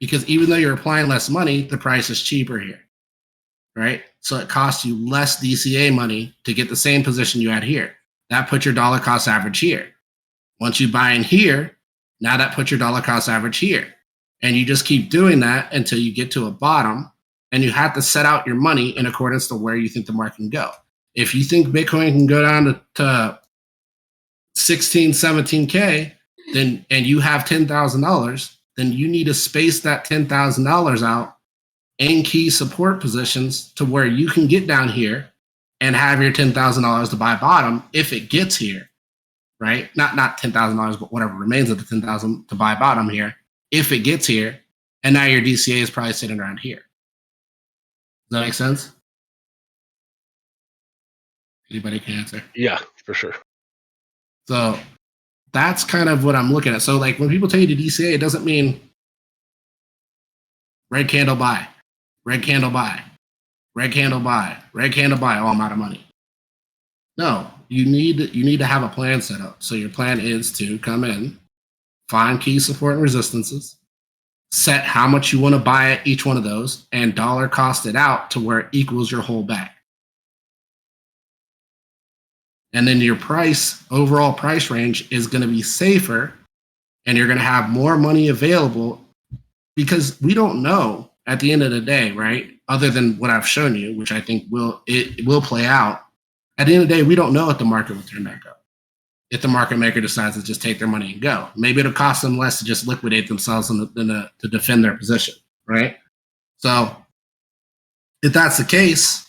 because even though you're applying less money, the price is cheaper here, right? So it costs you less DCA money to get the same position you had here. That puts your dollar cost average here. Once you buy in here, now that puts your dollar cost average here. And you just keep doing that until you get to a bottom, and you have to set out your money in accordance to where you think the market can go. If you think Bitcoin can go down to 16, 17K, then and you have $10,000, then you need to space that $10,000 out in key support positions to where you can get down here and have your $10,000 to buy bottom if it gets here, right? Not $10,000, but whatever remains of the $10,000 to buy bottom here if it gets here, and now your DCA is probably sitting around here. Does that make sense? Anybody can answer? Yeah, for sure. So that's kind of what I'm looking at. So like when people tell you to DCA, it doesn't mean red candle buy, red candle buy, red candle buy, red candle buy, oh, I'm out of money. No, you need to have a plan set up. So your plan is to come in, find key support and resistances, set how much you want to buy at each one of those, and dollar cost it out to where it equals your whole bag. And then your overall price range is going to be safer, and you're going to have more money available, because we don't know at the end of the day, right? Other than what I've shown you, which I think will play out. At the end of the day, we don't know if the market will turn back up. If the market maker decides to just take their money and go, maybe it'll cost them less to just liquidate themselves to defend their position, right? So if that's the case,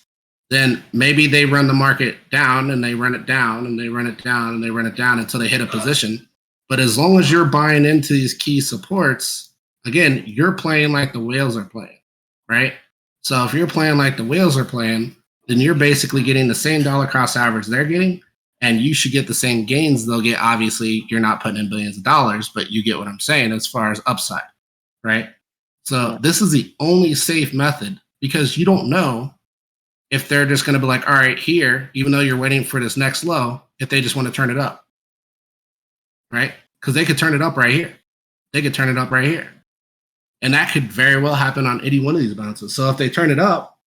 then maybe they run the market down and they run it down and they run it down and they run it down until they hit a position. But as long as you're buying into these key supports, again, you're playing like the whales are playing, right? So if you're playing like the whales are playing, then you're basically getting the same dollar cost average they're getting, and you should get the same gains they'll get. Obviously, you're not putting in billions of dollars, but you get what I'm saying as far as upside, right? So this is the only safe method, because you don't know if they're just going to be like, all right, here, even though you're waiting for this next low, if they just want to turn it up, right? Because they could turn it up right here. They could turn it up right here. And that could very well happen on any one of these bounces. So if they turn it up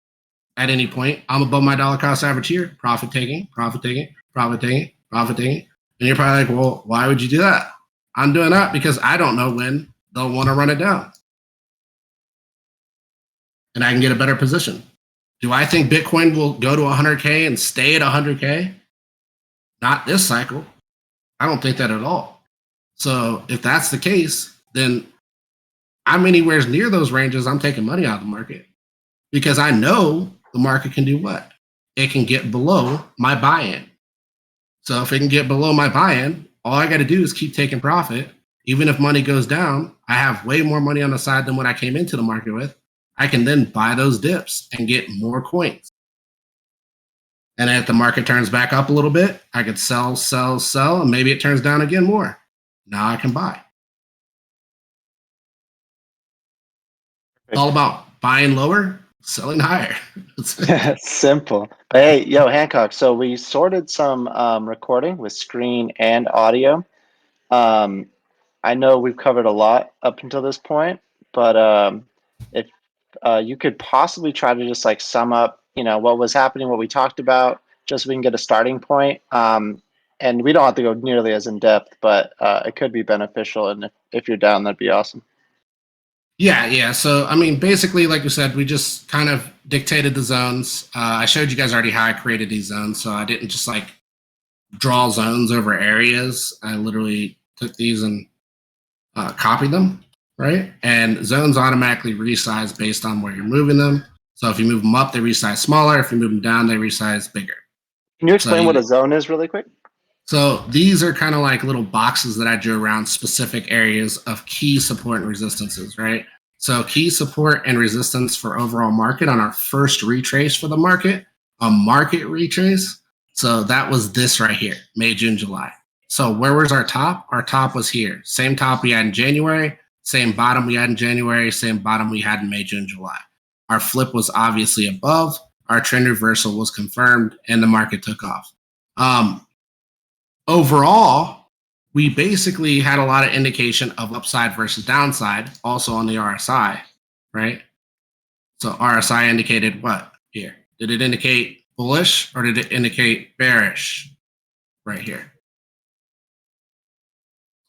at any point, I'm above my dollar cost average here, profit taking, profit taking, profit taking, profit taking. And you're probably like, well, why would you do that? I'm doing that because I don't know when they'll want to run it down. And I can get a better position. Do I think Bitcoin will go to 100K and stay at 100K? Not this cycle. I don't think that at all. So if that's the case, then I'm anywhere near those ranges, I'm taking money out of the market, because I know the market can do what? It can get below my buy-in. So if it can get below my buy-in, all I got to do is keep taking profit. Even if money goes down, I have way more money on the side than what I came into the market with. I can then buy those dips and get more coins. And if the market turns back up a little bit, I could sell, and maybe it turns down again more. Now I can buy. It's all about buying lower, selling higher. Simple. But hey, yo, Hancock, so we sorted some recording with screen and audio. I know we've covered a lot up until this point, but if you could possibly try to just like sum up, what was happening, what we talked about, just so we can get a starting point. And we don't have to go nearly as in depth, but it could be beneficial. And if you're down, that'd be awesome. Yeah. So, I mean, basically, like you said, we just kind of dictated the zones. I showed you guys already how I created these zones. So I didn't just like draw zones over areas. I literally took these and copied them, right? And zones automatically resize based on where you're moving them. So if you move them up, they resize smaller. If you move them down, they resize bigger. Can you explain what a zone is really quick? So these are kind of like little boxes that I drew around specific areas of key support and resistances, right? So key support and resistance for overall market on our first retrace for the market, a market retrace. So that was this right here, May, June, July. So where was our top? Our top was here. Same top we had in January, same bottom we had in January, same bottom we had in May, June, July. Our flip was obviously above. Our trend reversal was confirmed, and the market took off. Overall, we basically had a lot of indication of upside versus downside also on the RSI, right? So RSI indicated what here? Did it indicate bullish or did it indicate bearish right here?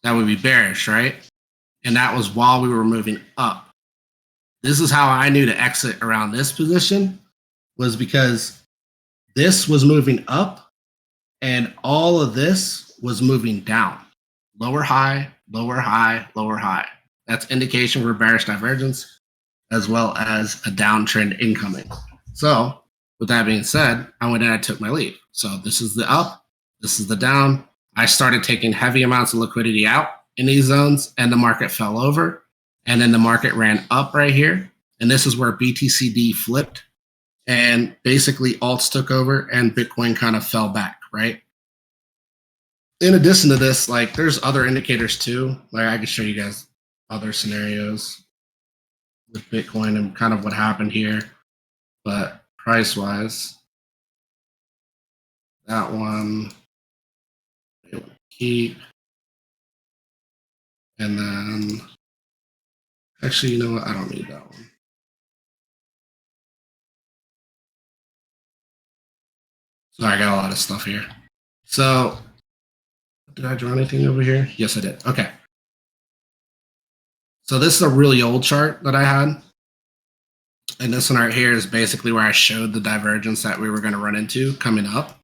That would be bearish, right? And that was while we were moving up. This is how I knew to exit around this position, was because this was moving up and all of this was moving down. Lower high, lower high, lower high. That's indication for bearish divergence as well as a downtrend incoming. So with that being said, I went and I took my leave. So this is the up, this is the down. I started taking heavy amounts of liquidity out in these zones and the market fell over. And then the market ran up right here. And this is where BTCD flipped and basically alts took over and Bitcoin kind of fell back, right? In addition to this, like there's other indicators too. Like I can show you guys other scenarios with Bitcoin and kind of what happened here. But price wise, that one keep. And then actually, you know what? I don't need that one. Sorry, I got a lot of stuff here. So did I draw anything over here? Yes, I did. Okay. So this is a really old chart that I had. And this one right here is basically where I showed the divergence that we were going to run into coming up.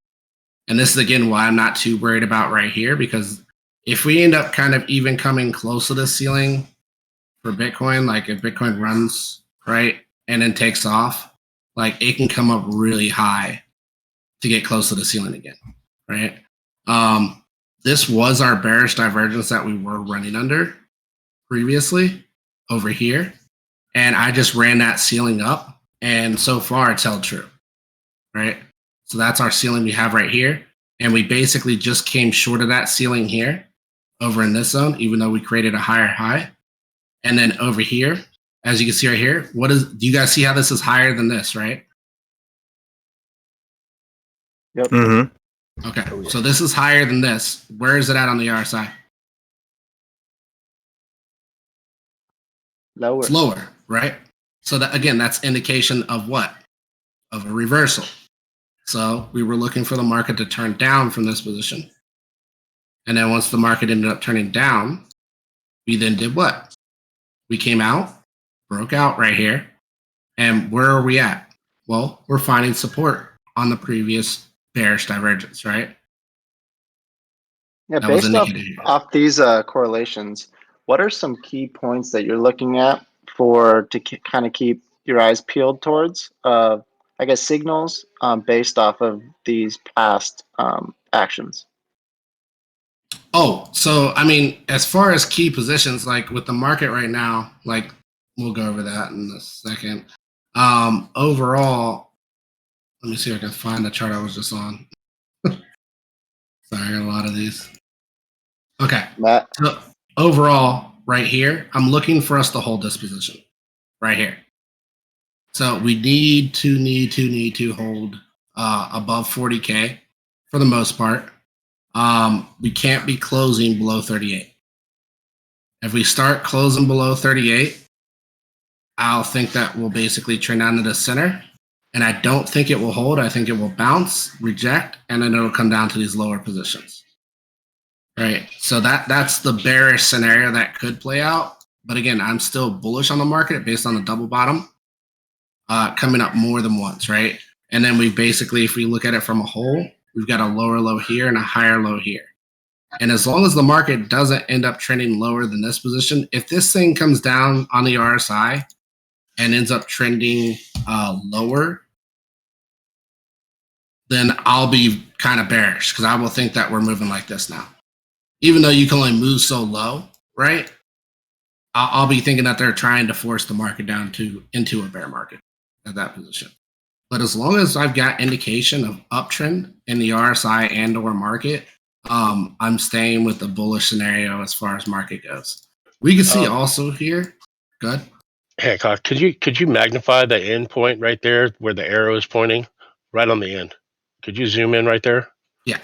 And this is, again, why I'm not too worried about right here, because if we end up kind of even coming close to the ceiling for Bitcoin, like if Bitcoin runs, right, and then takes off, like it can come up really high to get close to the ceiling again, right? This was our bearish divergence that we were running under previously over here. And I just ran that ceiling up. And so far it's held true, right? So that's our ceiling we have right here. And we basically just came short of that ceiling here over in this zone, even though we created a higher high. And then over here, as you can see right here, do you guys see how this is higher than this, right? Yep. Mm-hmm. Okay, so this is higher than this. Where is it at on the RSI? Lower. It's lower, right? So that, again, that's indication of what? Of a reversal. So we were looking for the market to turn down from this position. And then once the market ended up turning down, we then did what? We came out, broke out right here. And where are we at? Well, we're finding support on the previous bearish divergence, right? Yeah, That was based indicated here. off these correlations, what are some key points that you're looking at to kind of keep your eyes peeled towards? I guess signals based off of these past actions. Oh, so I mean, as far as key positions, like with the market right now, like we'll go over that in a second. Overall, let me see if I can find the chart I was just on. Sorry, I got a lot of these. Okay. Matt? So overall, right here, I'm looking for us to hold this position right here. So we need to hold above 40K for the most part. We can't be closing below 38. If we start closing below 38, I'll think that we'll basically trend down to the center. And I don't think it will hold. I think it will bounce, reject, and then it'll come down to these lower positions. Right. So that's the bearish scenario that could play out. But again, I'm still bullish on the market based on the double bottom coming up more than once, right? And then we basically, if we look at it from a whole, we've got a lower low here and a higher low here. And as long as the market doesn't end up trending lower than this position, if this thing comes down on the RSI and ends up trending lower, then I'll be kind of bearish because I will think that we're moving like this now. Even though you can only move so low, right? I'll be thinking that they're trying to force the market down into a bear market at that position. But as long as I've got indication of uptrend in the RSI and or market, I'm staying with the bullish scenario as far as market goes. We can see also here. Good. Hancock, could you magnify the end point right there where the arrow is pointing, right on the end? Could you zoom in right there? Yeah.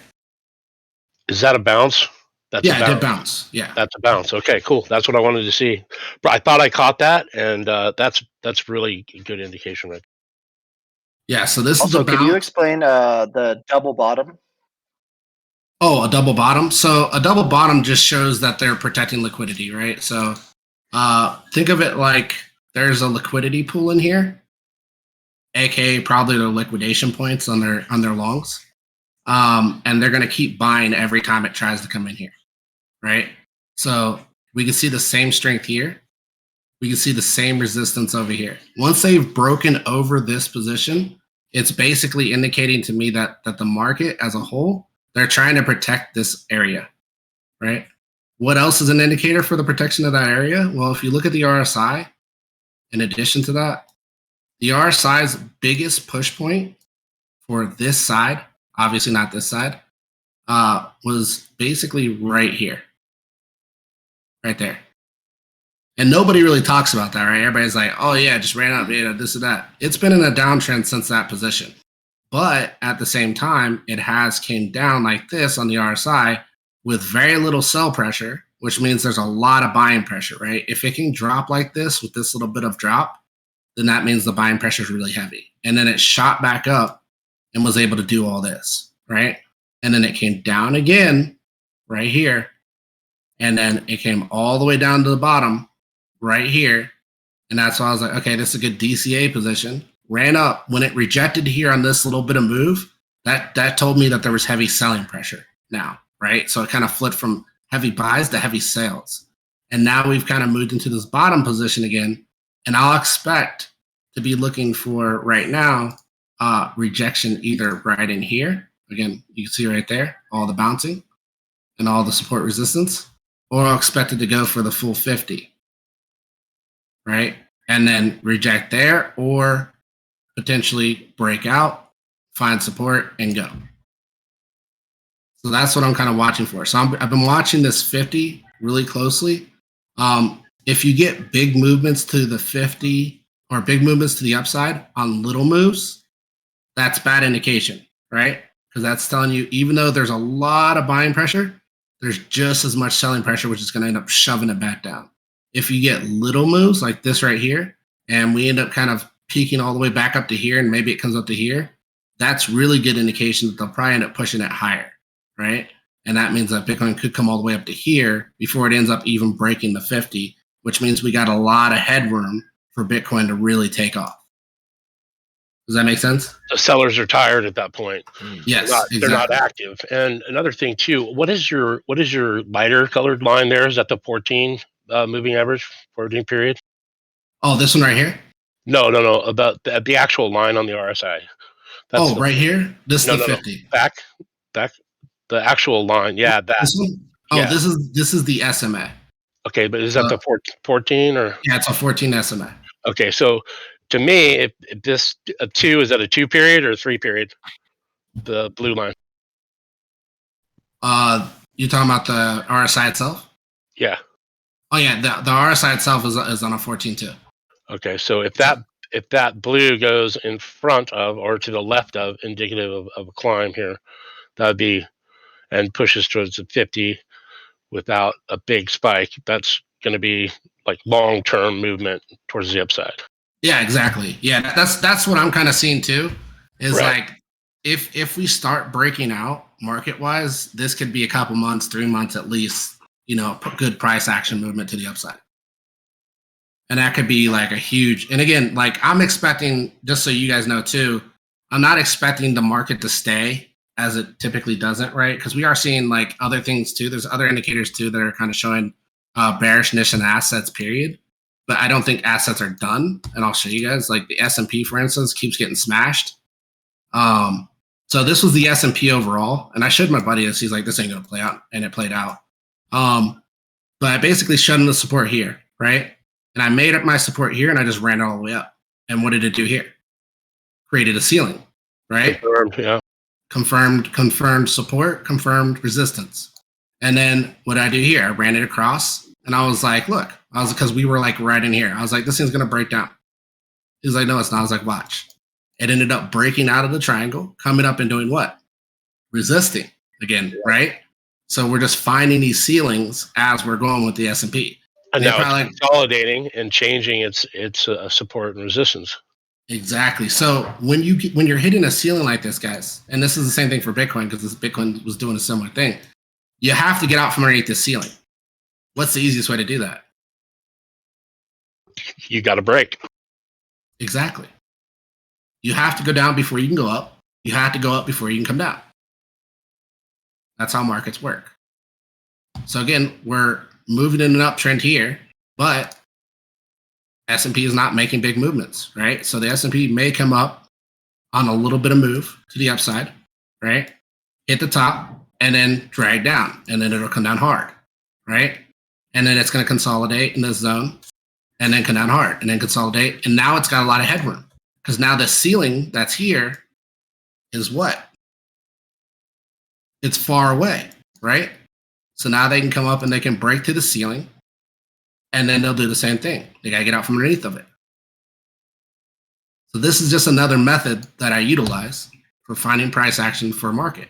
Is that a bounce? That's a Yeah, it did bounce. bounce. Yeah. That's a bounce. Okay, cool. That's what I wanted to see. But I thought I caught that, and that's really good indication, right? Yeah. So this is the Also, could you bounce. explain the double bottom? Oh, a double bottom. So a double bottom just shows that they're protecting liquidity, right? So think of it like there's a liquidity pool in here, aka probably their liquidation points on their longs, and they're going to keep buying every time it tries to come in here, right? So we can see the same strength here. We can see the same resistance over here. Once they've broken over this position, it's basically indicating to me that the market as a whole, they're trying to protect this area, right? What else is an indicator for the protection of that area? Well, if you look at the RSI, in addition to that, the RSI's biggest push point for this side, obviously not this side, was basically right here, right there. And nobody really talks about that, right? Everybody's like, oh, yeah, just ran up, this or that. It's been in a downtrend since that position. But at the same time, it has came down like this on the RSI with very little sell pressure, which means there's a lot of buying pressure, right? If it can drop like this with this little bit of drop, then that means the buying pressure is really heavy. And then it shot back up and was able to do all this, right? And then it came down again right here. And then it came all the way down to the bottom right here. And that's why I was like, okay, this is a good DCA position. Ran up. When it rejected here on this little bit of move, that told me that there was heavy selling pressure now, right? So it kind of flipped from heavy buys to heavy sales. And now we've kind of moved into this bottom position again. And I'll expect to be looking for right now rejection either right in here. Again, you can see right there, all the bouncing and all the support resistance, or I'll expect it to go for the full 50. Right? And then reject there or potentially break out, find support, and go. So that's what I'm kind of watching for. So I've been watching this 50 really closely. If you get big movements to the 50 or big movements to the upside on little moves, that's bad indication, right? Because that's telling you, even though there's a lot of buying pressure, there's just as much selling pressure, which is going to end up shoving it back down. If you get little moves like this right here, and we end up kind of peaking all the way back up to here, and maybe it comes up to here, that's really good indication that they'll probably end up pushing it higher, right? And that means that Bitcoin could come all the way up to here before it ends up even breaking the 50, which means we got a lot of headroom for Bitcoin to really take off. Does that make sense? The sellers are tired at that point. Yes, They're not active. And another thing too, what is your lighter colored line there? Is that the 14 moving average, 14 period? Oh, this one right here? No. About the actual line on the RSI. That's right here? This is the 50. Back, the actual line. Yeah, that. This one? Oh, yeah. This is the SMA. Okay, but is that the 14 or? Yeah, it's a 14 SMA. Okay, so to me, if this a 2, is that a 2 period or a 3 period? The blue line. You talking about the RSI itself? Yeah. Oh yeah, the RSI itself is on a 14 too. Okay, so if that blue goes in front of or to the left of indicative of a climb here, that would be and pushes towards the 50 without a big spike, that's going to be like long-term movement towards the upside. Yeah, exactly. Yeah, that's what I'm kind of seeing too. Is Right. like if we start breaking out market wise, this could be a couple months, 3 months at least. Good price action movement to the upside. And that could be like a huge, and again, like I'm expecting, just so you guys know too, I'm not expecting the market to stay as it typically doesn't, right? Because we are seeing like other things too. There's other indicators too that are kind of showing bearishness in assets, period. But I don't think assets are done. And I'll show you guys, like the S&P, for instance, keeps getting smashed. So this was the S&P overall. And I showed my buddy this. He's like, this ain't going to play out. And it played out. But I basically showed him the support here, right? And I made up my support here and I just ran it all the way up. And what did it do here? Created a ceiling, right? Confirmed, yeah. Confirmed support, confirmed resistance. And then what did I do here? I ran it across and I was like, look, because we were like right in here. I was like, this thing's going to break down. He's like, no, it's not. I was like, watch. It ended up breaking out of the triangle, coming up and doing what? Resisting again, right? So we're just finding these ceilings as we're going with the S&P. And They now it's probably consolidating and changing its support and resistance. exactly. So when you're hitting a ceiling like this, guys, and this is the same thing for Bitcoin because this Bitcoin was doing a similar thing. You have to get out from underneath the ceiling. What's the easiest way to do that? You got to break. Exactly. You have to go down before you can go up. You have to go up before you can come down. That's how markets work. So again, we're moving in an uptrend here, but S&P is not making big movements, right? So the S&P may come up on a little bit of move to the upside, right? Hit the top and then drag down, and then it'll come down hard, right? And then it's going to consolidate in this zone and then come down hard and then consolidate. And now it's got a lot of headroom because now the ceiling that's here is what? It's far away, right? So now they can come up and they can break to the ceiling and then they'll do the same thing. They got to get out from underneath of it. So this is just another method that I utilize for finding price action for a market.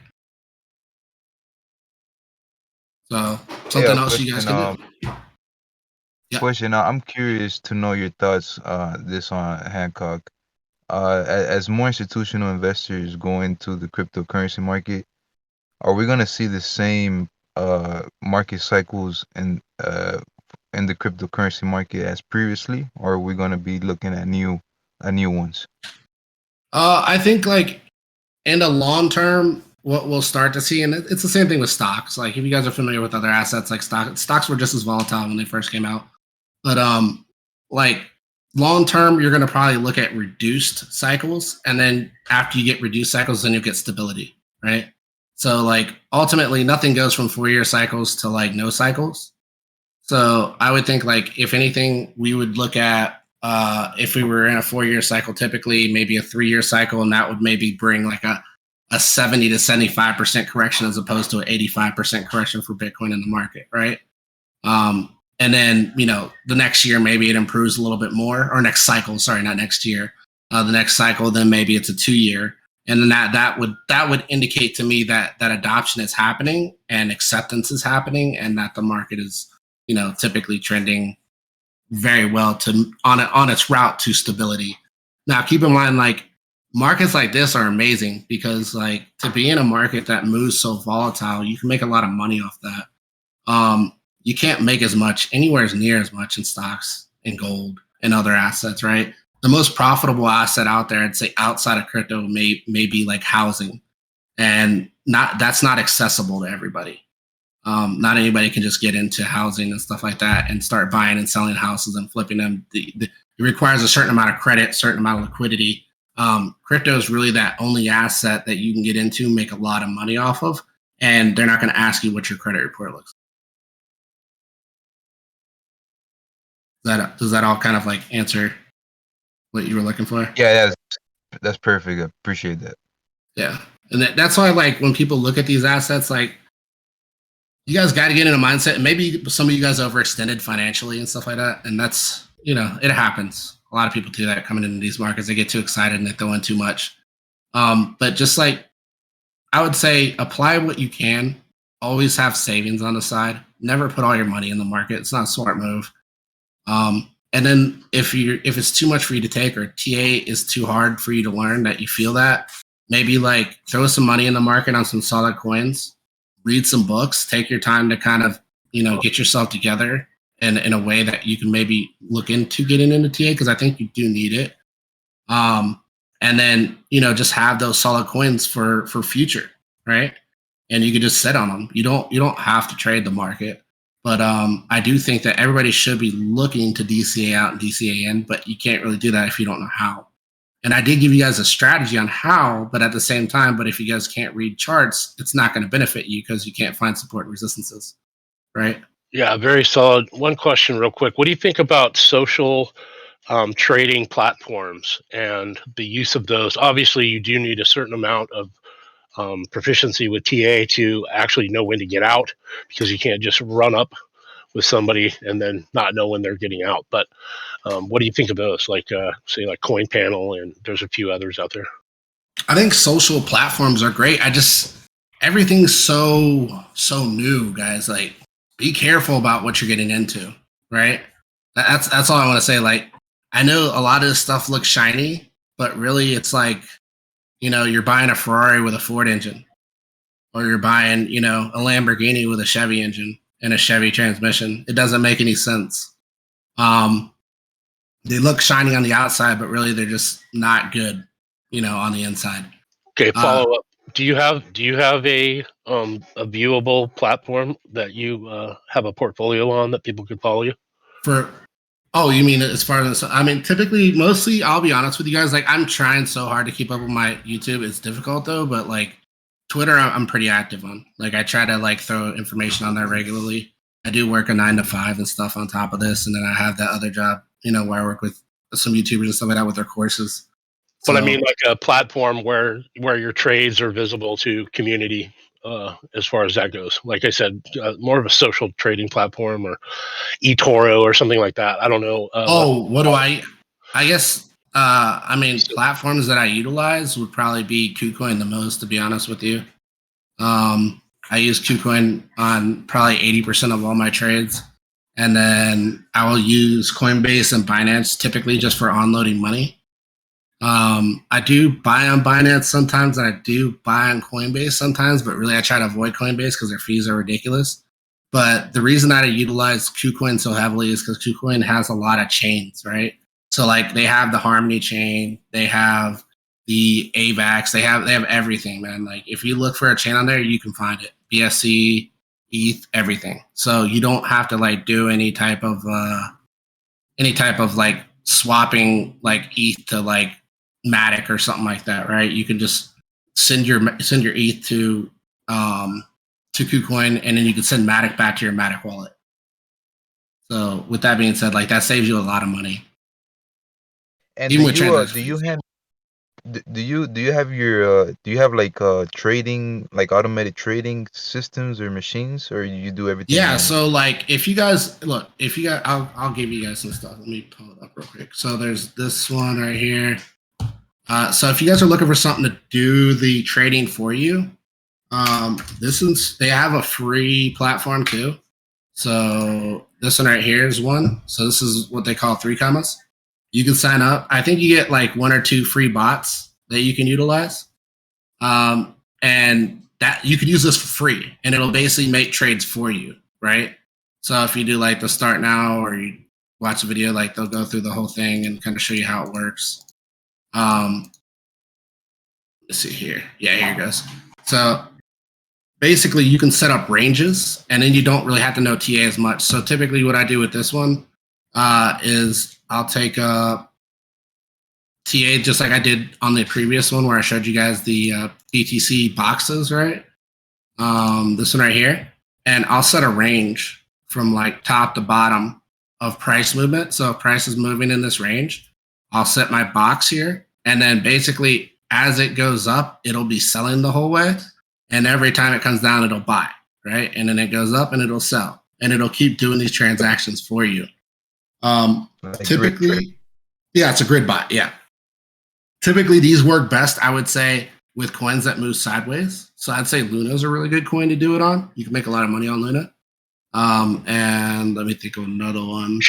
So something else you guys can do. Question, I'm curious to know your thoughts this on Hancock. As more institutional investors go into the cryptocurrency market, are we going to see the same market cycles in the cryptocurrency market as previously, or are we going to be looking at new ones? I think like in the long term, what we'll start to see, and it's the same thing with stocks. Like if you guys are familiar with other assets, like stocks were just as volatile when they first came out. But like long term, you're going to probably look at reduced cycles, and then after you get reduced cycles, then you'll get stability, right? So like ultimately, nothing goes from 4-year cycles to like no cycles. So I would think like if anything, we would look at if we were in a 4-year cycle, typically maybe a 3-year cycle, and that would maybe bring like a 70 to 75% correction as opposed to an 85% correction for Bitcoin in the market, right? And then, you know, the next year, maybe it improves a little bit more, or next cycle, sorry, not next year. The next cycle, then maybe it's a 2-year. And then that would indicate to me that adoption is happening and acceptance is happening, and that the market is, you know, typically trending very well to on its route to stability. Now, keep in mind, like markets like this are amazing because like to be in a market that moves so volatile, you can make a lot of money off that. You can't make as much anywhere near as much in stocks and gold and other assets, right? The most profitable asset out there, I'd say outside of crypto, may be like housing, and that's not accessible to everybody. Not anybody can just get into housing and stuff like that and start buying and selling houses and flipping them. It requires a certain amount of credit, certain amount of liquidity. Crypto is really that only asset that you can get into, make a lot of money off of, and they're not going to ask you what your credit report looks like. Does that all kind of like answer what you were looking for? Yeah, that's perfect. I appreciate that. Yeah, and that's why like when people look at these assets, like you guys got to get in a mindset. And maybe some of you guys overextended financially and stuff like that, and that's, you know, it happens. A lot of people do that coming into these markets. They get too excited and they throw in too much. But just like I would say, apply what you can. Always have savings on the side. Never put all your money in the market. It's not a smart move. And then if it's too much for you to take, or TA is too hard for you to learn, that you feel that, maybe like throw some money in the market on some solid coins, read some books, take your time to kind of, you know, get yourself together in a way that you can maybe look into getting into TA, because I think you do need it. And then, you know, just have those solid coins for future, right? And you can just sit on them. You don't have to trade the market. But I do think that everybody should be looking to DCA out and DCA in, but you can't really do that if you don't know how. And I did give you guys a strategy on how, but at the same time, but if you guys can't read charts, it's not going to benefit you because you can't find support and resistances, right? Yeah, very solid. One question real quick. What do you think about social trading platforms and the use of those? Obviously, you do need a certain amount of proficiency with TA to actually know when to get out, because you can't just run up with somebody and then not know when they're getting out. But what do you think of those? Like say like Coin Panel, and there's a few others out there. I think social platforms are great. everything's so new, guys. Like, be careful about what you're getting into, right? That's all I want to say. Like, I know a lot of this stuff looks shiny, but really it's like, you're buying a Ferrari with a Ford engine, or you're buying, a Lamborghini with a Chevy engine and a Chevy transmission. It doesn't make any sense. They look shiny on the outside, but really they're just not good, on the inside. Okay, follow up. Do you have a viewable platform that you have a portfolio on that people could follow you? You mean as far as, I mean, typically, mostly, I'll be honest with you guys, like, I'm trying so hard to keep up with my YouTube. It's difficult though, but like Twitter, I'm pretty active on. Like, I try to like throw information on there regularly. I do work a 9 to 5 and stuff on top of this, and then I have that other job, where I work with some YouTubers and stuff like that with their courses. But I mean, like a platform where your trades are visible to community, as far as that goes. Like I said, more of a social trading platform, or eToro or something like that. I don't know. What do I guess, I mean, platforms that I utilize would probably be KuCoin the most, to be honest with you. I use KuCoin on probably 80% of all my trades. And then I will use Coinbase and Binance typically just for onloading money. I do buy on Binance sometimes, and I do buy on Coinbase sometimes, but really I try to avoid Coinbase because their fees are ridiculous. But the reason that I utilize KuCoin so heavily is because KuCoin has a lot of chains, right? So like they have the Harmony chain, they have the AVAX, they have everything, man. Like if you look for a chain on there, you can find it. BSC, ETH, everything. So you don't have to like do any type of like swapping like ETH to like Matic or something like that, right? You can just send your ETH to KuCoin, and then you can send Matic back to your Matic wallet. So with that being said, like that saves you a lot of money. And do you have like trading, like automated trading systems or machines, or you do everything? Yeah, so like if you guys I'll give you guys some stuff. Let me pull it up real quick. So there's this one right here. So if you guys are looking for something to do the trading for you, they have a free platform too. So this one right here is one. So this is what they call 3 commas. You can sign up. I think you get like 1 or 2 free bots that you can utilize. And that you could use this for free, and it'll basically make trades for you, right? So if you do like the start now, or you watch a video, like they'll go through the whole thing and kind of show you how it works. Let's see here. Yeah, here it goes. So basically you can set up ranges, and then you don't really have to know TA as much. So typically what I do with this one is I'll take a TA just like I did on the previous one where I showed you guys the BTC boxes, right? This one right here. And I'll set a range from like top to bottom of price movement. So if price is moving in this range, I'll set my box here. And then basically as it goes up, it'll be selling the whole way. And every time it comes down, it'll buy, right? And then it goes up and it'll sell. And it'll keep doing these transactions for you. Typically, yeah, it's a grid bot, yeah. Typically, these work best, I would say, with coins that move sideways. So I'd say Luna's a really good coin to do it on. You can make a lot of money on Luna. And let me think of another one.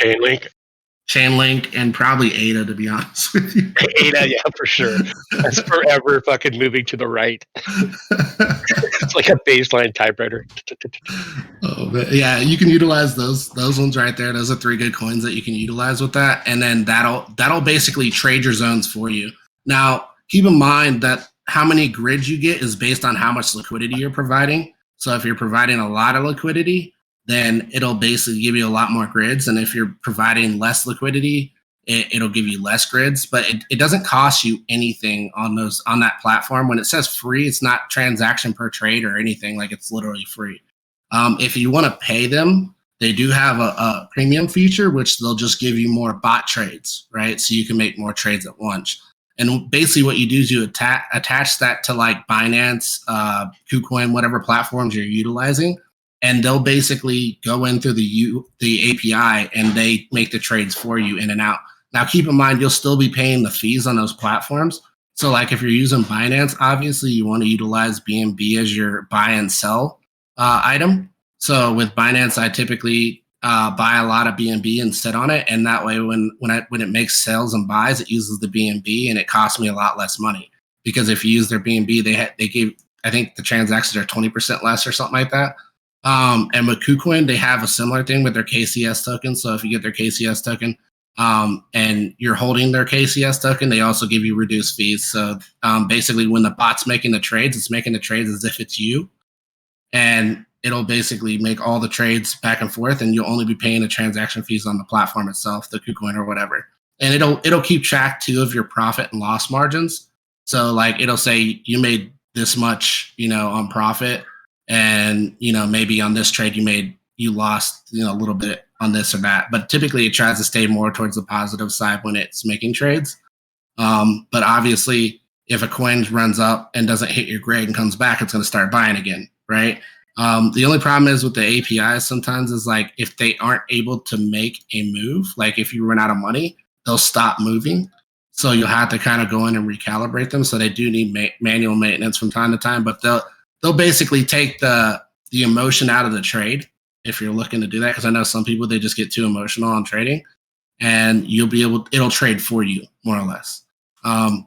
Chainlink, and probably ADA, to be honest with you. ADA, yeah, for sure. That's forever fucking moving to the right. It's like a baseline typewriter. Yeah, you can utilize those ones right there. Those are 3 good coins that you can utilize with that, and then that'll basically trade your zones for you. Now, keep in mind that how many grids you get is based on how much liquidity you're providing. So if you're providing a lot of liquidity, then it'll basically give you a lot more grids. And if you're providing less liquidity, it'll give you less grids. But it doesn't cost you anything on that platform. When it says free, it's not transaction per trade or anything. Like, it's literally free. If you want to pay them, they do have a premium feature, which they'll just give you more bot trades, right? So you can make more trades at once. And basically what you do is you attach that to like Binance, KuCoin, whatever platforms you're utilizing. And they'll basically go in through the API, and they make the trades for you in and out. Now, keep in mind, you'll still be paying the fees on those platforms, So like if you're using Binance, obviously you want to utilize BNB as your buy and sell item. So with Binance, I typically buy a lot of BNB and sit on it, and that way when it makes sales and buys, it uses the BNB and it costs me a lot less money. Because if you use their BNB, they gave, I think the transactions are 20% less or something like that. And with KuCoin, they have a similar thing with their KCS token. So if you get their KCS token, and you're holding their KCS token, they also give you reduced fees. So basically, when the bot's making the trades, it's making the trades as if it's you, and it'll basically make all the trades back and forth, and you'll only be paying the transaction fees on the platform itself, the KuCoin or whatever. And it'll keep track too of your profit and loss margins. So like it'll say you made this much, on profit, and maybe on this trade you lost a little bit on this or that, but typically it tries to stay more towards the positive side when it's making trades. But obviously if a coin runs up and doesn't hit your grade and comes back, it's going to start buying again, right? The only problem is with the APIs sometimes is like if they aren't able to make a move, like if you run out of money, they'll stop moving. So you'll have to kind of go in and recalibrate them. So they do need manual maintenance from time to time, but they'll basically take the emotion out of the trade if you're looking to do that. Because I know some people, they just get too emotional on trading, and it'll trade for you more or less. And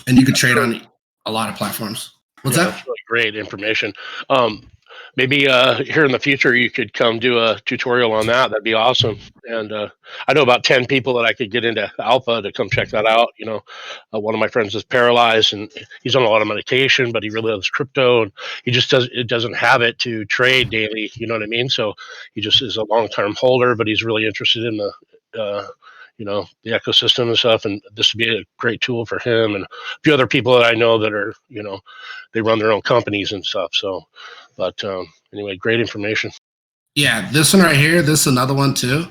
you can trade on a lot of platforms. What's that? That's really great information. Maybe here in the future you could come do a tutorial on that. That'd be awesome. And I know about 10 people that I could get into alpha to come check that out. One of my friends is paralyzed and he's on a lot of medication, but he really loves crypto, and he just doesn't have it to trade daily. You know what I mean? So he just is a long-term holder, but he's really interested in the the ecosystem and stuff. And this would be a great tool for him and a few other people that I know that are, they run their own companies and stuff. So, but anyway, great information. Yeah, this one right here, this is another one too.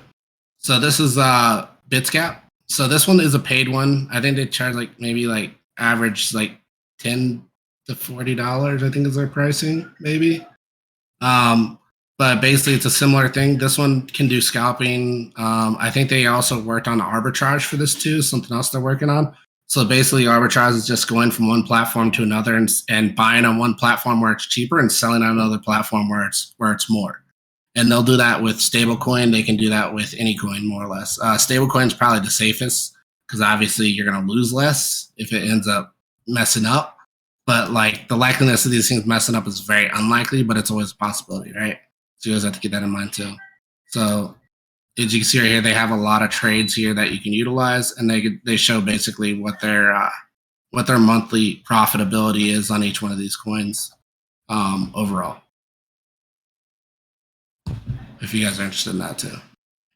So this is Bitsgap. So this one is a paid one. I think they charge maybe average $10 to $40, I think is their pricing, maybe. But basically it's a similar thing. This one can do scalping. I think they also worked on arbitrage for this too, something else they're working on. So basically arbitrage is just going from one platform to another and buying on one platform where it's cheaper and selling on another platform where it's more. And they'll do that with stablecoin. They can do that with any coin, more or less. Stablecoin is probably the safest because obviously you're going to lose less if it ends up messing up. But the likeliness of these things messing up is very unlikely, but it's always a possibility, right? So you always have to keep that in mind too. So as you can see right here, they have a lot of trades here that you can utilize, and they show basically what their monthly profitability is on each one of these coins overall. If you guys are interested in that too.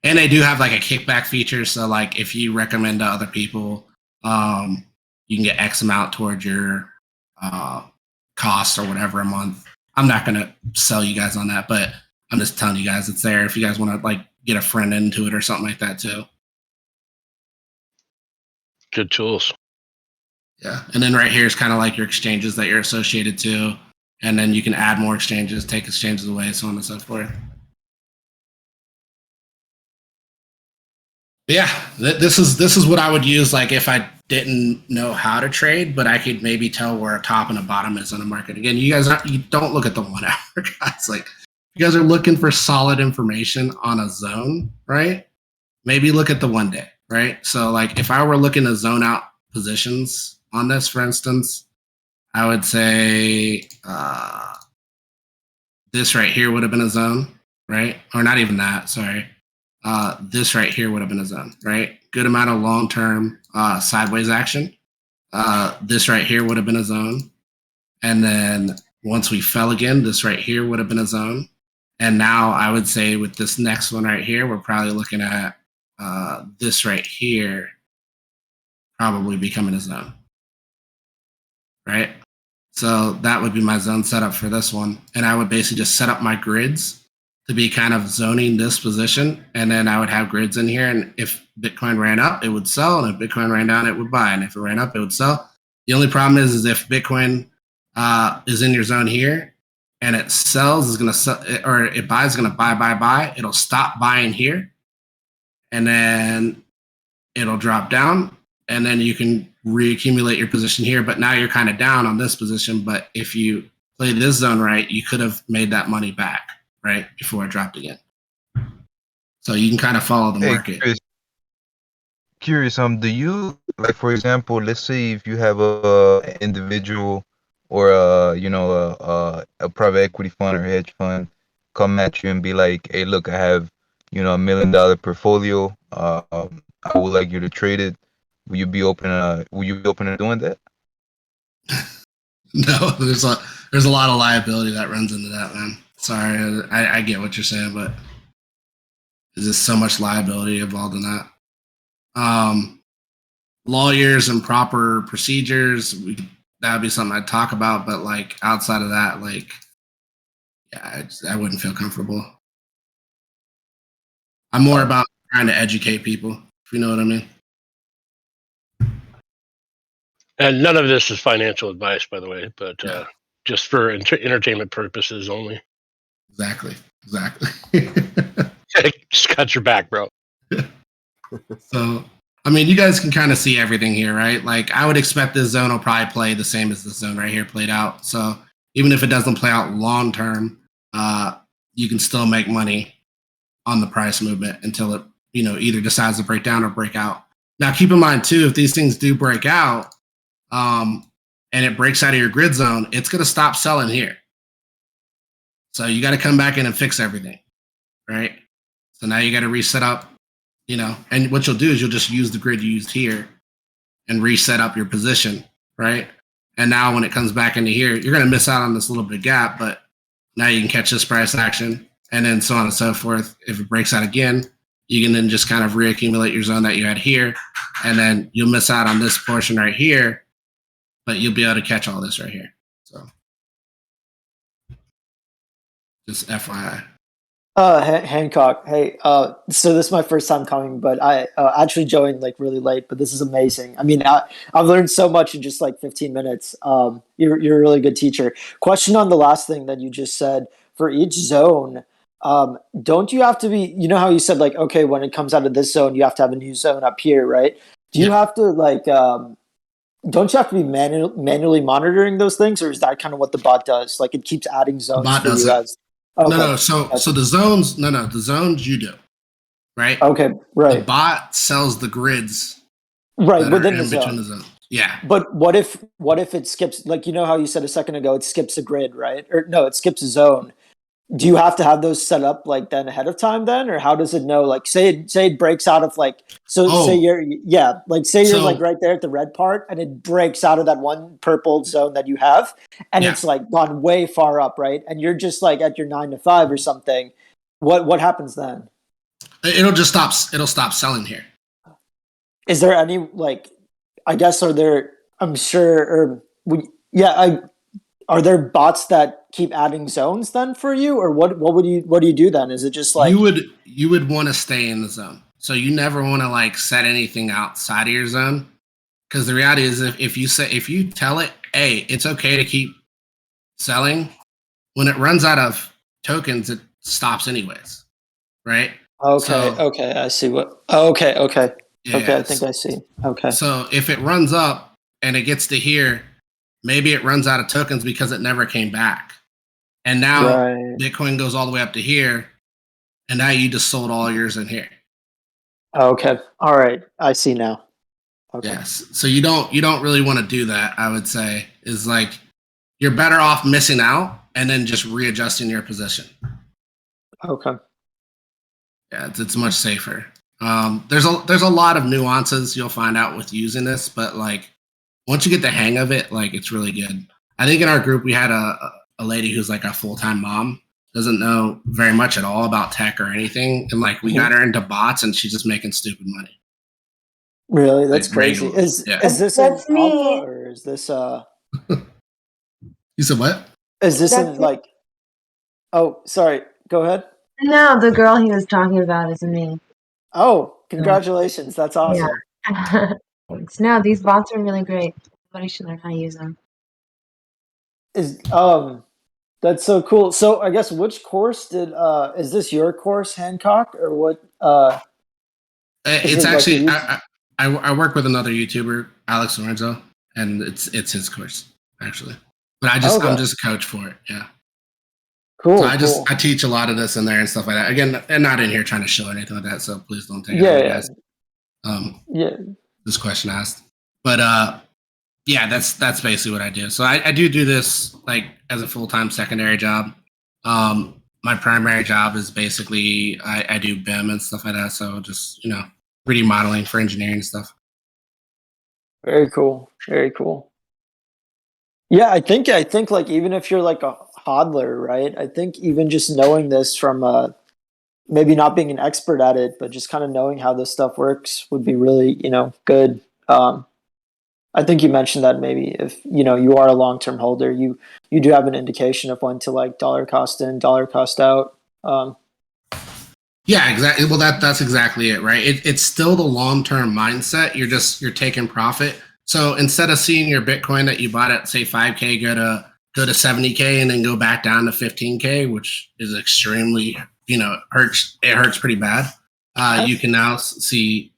And they do have a kickback feature. So if you recommend to other people, you can get X amount towards your cost or whatever a month. I'm not going to sell you guys on that, but I'm just telling you guys it's there if you guys want to get a friend into it or something like that too. Good tools. Yeah. And then right here is kind of your exchanges that you're associated to. And then you can add more exchanges, take exchanges away, so on and so forth. But yeah, this is what I would use if I didn't know how to trade, but I could maybe tell where a top and a bottom is on the market. Again, you don't look at the 1 hour, guys. You guys are looking for solid information on a zone, right? Maybe look at the 1 day, right? So if I were looking to zone out positions on this, for instance, I would say this right here would have been a zone, right? Or not even that, sorry. This right here would have been a zone, right? Good amount of long-term sideways action. This right here would have been a zone. And then once we fell again, this right here would have been a zone. And now I would say with this next one right here, we're probably looking at this right here probably becoming a zone, right? So that would be my zone setup for this one. And I would basically just set up my grids to be kind of zoning this position. And then I would have grids in here. And if Bitcoin ran up, it would sell. And if Bitcoin ran down, it would buy. And if it ran up, it would sell. The only problem is if Bitcoin is in your zone here and it sells, is going to sell, or it buys, is going to buy. It'll stop buying here. And then it'll drop down. And then you can reaccumulate your position here, but now you're kind of down on this position. But if you play this zone right, you could have made that money back, right, before it dropped again. So you can kind of follow the market. Curious, do you, like, for example, let's say if you have a individual or a private equity fund or hedge fund come at you and be like, hey, look, I have, $1 million portfolio. I would like you to trade it. Will you be open to doing that? No, there's a lot of liability that runs into that, man. Sorry, I get what you're saying, but there's just so much liability involved in that. Lawyers and proper procedures, that would be something I'd talk about, but like outside of that, like, yeah, I wouldn't feel comfortable. I'm more about trying to educate people, if you know what I mean. And none of this is financial advice, by the way, but just for entertainment purposes only. Exactly. Just got your back, bro. So, I mean, you guys can kind of see everything here, right? Like, I would expect this zone will probably play the same as this zone right here played out. So, even if it doesn't play out long term, you can still make money on the price movement until it, either decides to break down or break out. Now, keep in mind too, if these things do break out, and it breaks out of your grid zone, it's going to stop selling here. So you got to come back in and fix everything, right? So now you got to reset up. And what you'll do is you'll just use the grid you used here and reset up your position, right? And now when it comes back into here, you're going to miss out on this little bit of gap, but now you can catch this price action and then so on and so forth. If it breaks out again, you can then just kind of reaccumulate your zone that you had here, and then you'll miss out on this portion right here, but you'll be able to catch all this right here. So just FYI. Hancock, hey, so this is my first time coming, but I actually joined like really late, but this is amazing. I mean, I've learned so much in just like 15 minutes. You're a really good teacher. Question on the last thing that you just said. For each zone, don't you have to be, how you said like, okay, when it comes out of this zone, you have to have a new zone up here, right? Do you have to like, don't you have to be manually monitoring those things, or is that kind of what the bot does? Like it keeps adding zones for you guys. Okay. No. So the zones, the zones you do, right? Okay, right. The bot sells the grids, right, within the zone. Yeah. But what if it skips? Like how you said a second ago, it skips a grid, right? Or no, it skips a zone. Do you have to have those set up like then ahead of time then, or how does it know? Like say it breaks out of like say you're like right there at the red part, and it breaks out of that one purple zone that you have, and it's like gone way far up, right? And you're just like at your 9 to 5 or something. What happens then? It'll stop selling here. Is there any like? I guess are there? I'm sure. Are there bots that keep adding zones then for you, or what do you do then? Is it just like you would want to stay in the zone, so you never want to like set anything outside of your zone, because the reality is if you tell it, hey, it's okay to keep selling, when it runs out of tokens, it stops anyways, right? Okay, I see what. Okay, yeah, I think I see. Okay, so if it runs up and it gets to here. Maybe it runs out of tokens because it never came back. And now Bitcoin goes all the way up to here, and now you just sold all yours in here. Okay. All right. I see now. Okay. Yes. So you don't really want to do that, I would say, is like you're better off missing out and then just readjusting your position. Okay. Yeah, it's much safer. There's a lot of nuances you'll find out with using this, but like once you get the hang of it, like it's really good. I think in our group we had a lady who's like a full-time mom, doesn't know very much at all about tech or anything, and like we got her into bots, and she's just making stupid money. Really, that's like, crazy. Is this that's an me, alpha, or is this You said what? Is this in like? Oh, sorry. Go ahead. No, the girl he was talking about is me. Oh, congratulations! That's awesome. Yeah. No, these bots are really great. Everybody should learn how to use them. That's so cool. So I guess which course is this your course, Hancock, or what? It's actually I work with another YouTuber, Alex Lorenzo, and it's his course actually. But I'm just a coach for it. Yeah. Cool. So cool. I teach a lot of this in there and stuff like that. Again, and not in here trying to show anything like that. So please don't take it Yeah, away, yeah. guys. Yeah. This question asked, but yeah, that's basically what I do. So I do this like as a full-time secondary job. My primary job is basically I do BIM and stuff like that. So just 3D modeling for engineering and stuff. Very cool. Very cool. Yeah, I think like even if you're like a hodler, right? I think even just knowing this from maybe not being an expert at it, but just kind of knowing how this stuff works would be really, good. I think you mentioned that maybe if you are a long-term holder, you do have an indication of when to like dollar cost in, dollar cost out. Yeah, exactly. Well, that's exactly it, right? It's still the long-term mindset. You're taking profit. So instead of seeing your Bitcoin that you bought at say 5K go to 70K and then go back down to 15K, which is extremely hurts. It hurts pretty bad. You can now see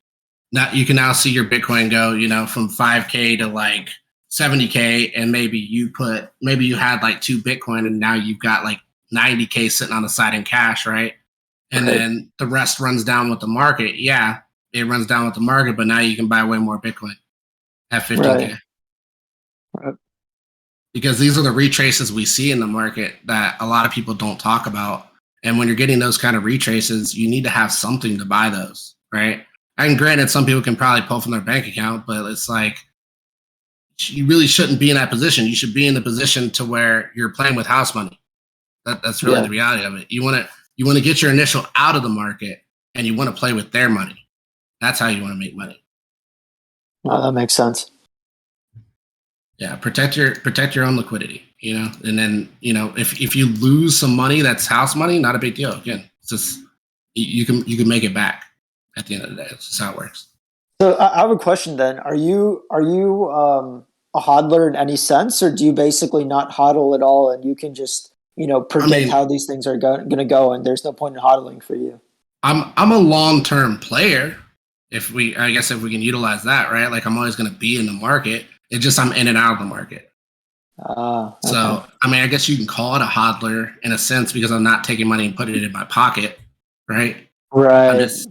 your Bitcoin go from 5K to like 70K, and maybe you had like 2 Bitcoin and now you've got like 90K sitting on the side in cash, right? And then the rest runs down with the market. Yeah, it runs down with the market, but now you can buy way more Bitcoin at 15K. Right. Because these are the retraces we see in the market that a lot of people don't talk about. And when you're getting those kind of retraces, you need to have something to buy those, right? And granted, some people can probably pull from their bank account, but it's like you really shouldn't be in that position. You should be in the position to where you're playing with house money. That's really the reality of it. You want to get your initial out of the market, and you want to play with their money. That's how you want to make money. No, that makes sense. Yeah, protect your own liquidity, and then if you lose some money that's house money, not a big deal. Again, it's just you can make it back at the end of the day. That's just how it works. So I have a question then. Are you a hodler in any sense, or do you basically not hodl at all, and you can just predict how these things are going to go, and there's no point in hodling for you? I'm a long-term player. If we can utilize that, right? Like I'm always going to be in the market. It's just I'm in and out of the market. Okay. So I guess you can call it a hodler in a sense because I'm not taking money and putting it in my pocket, right? Right. I'm just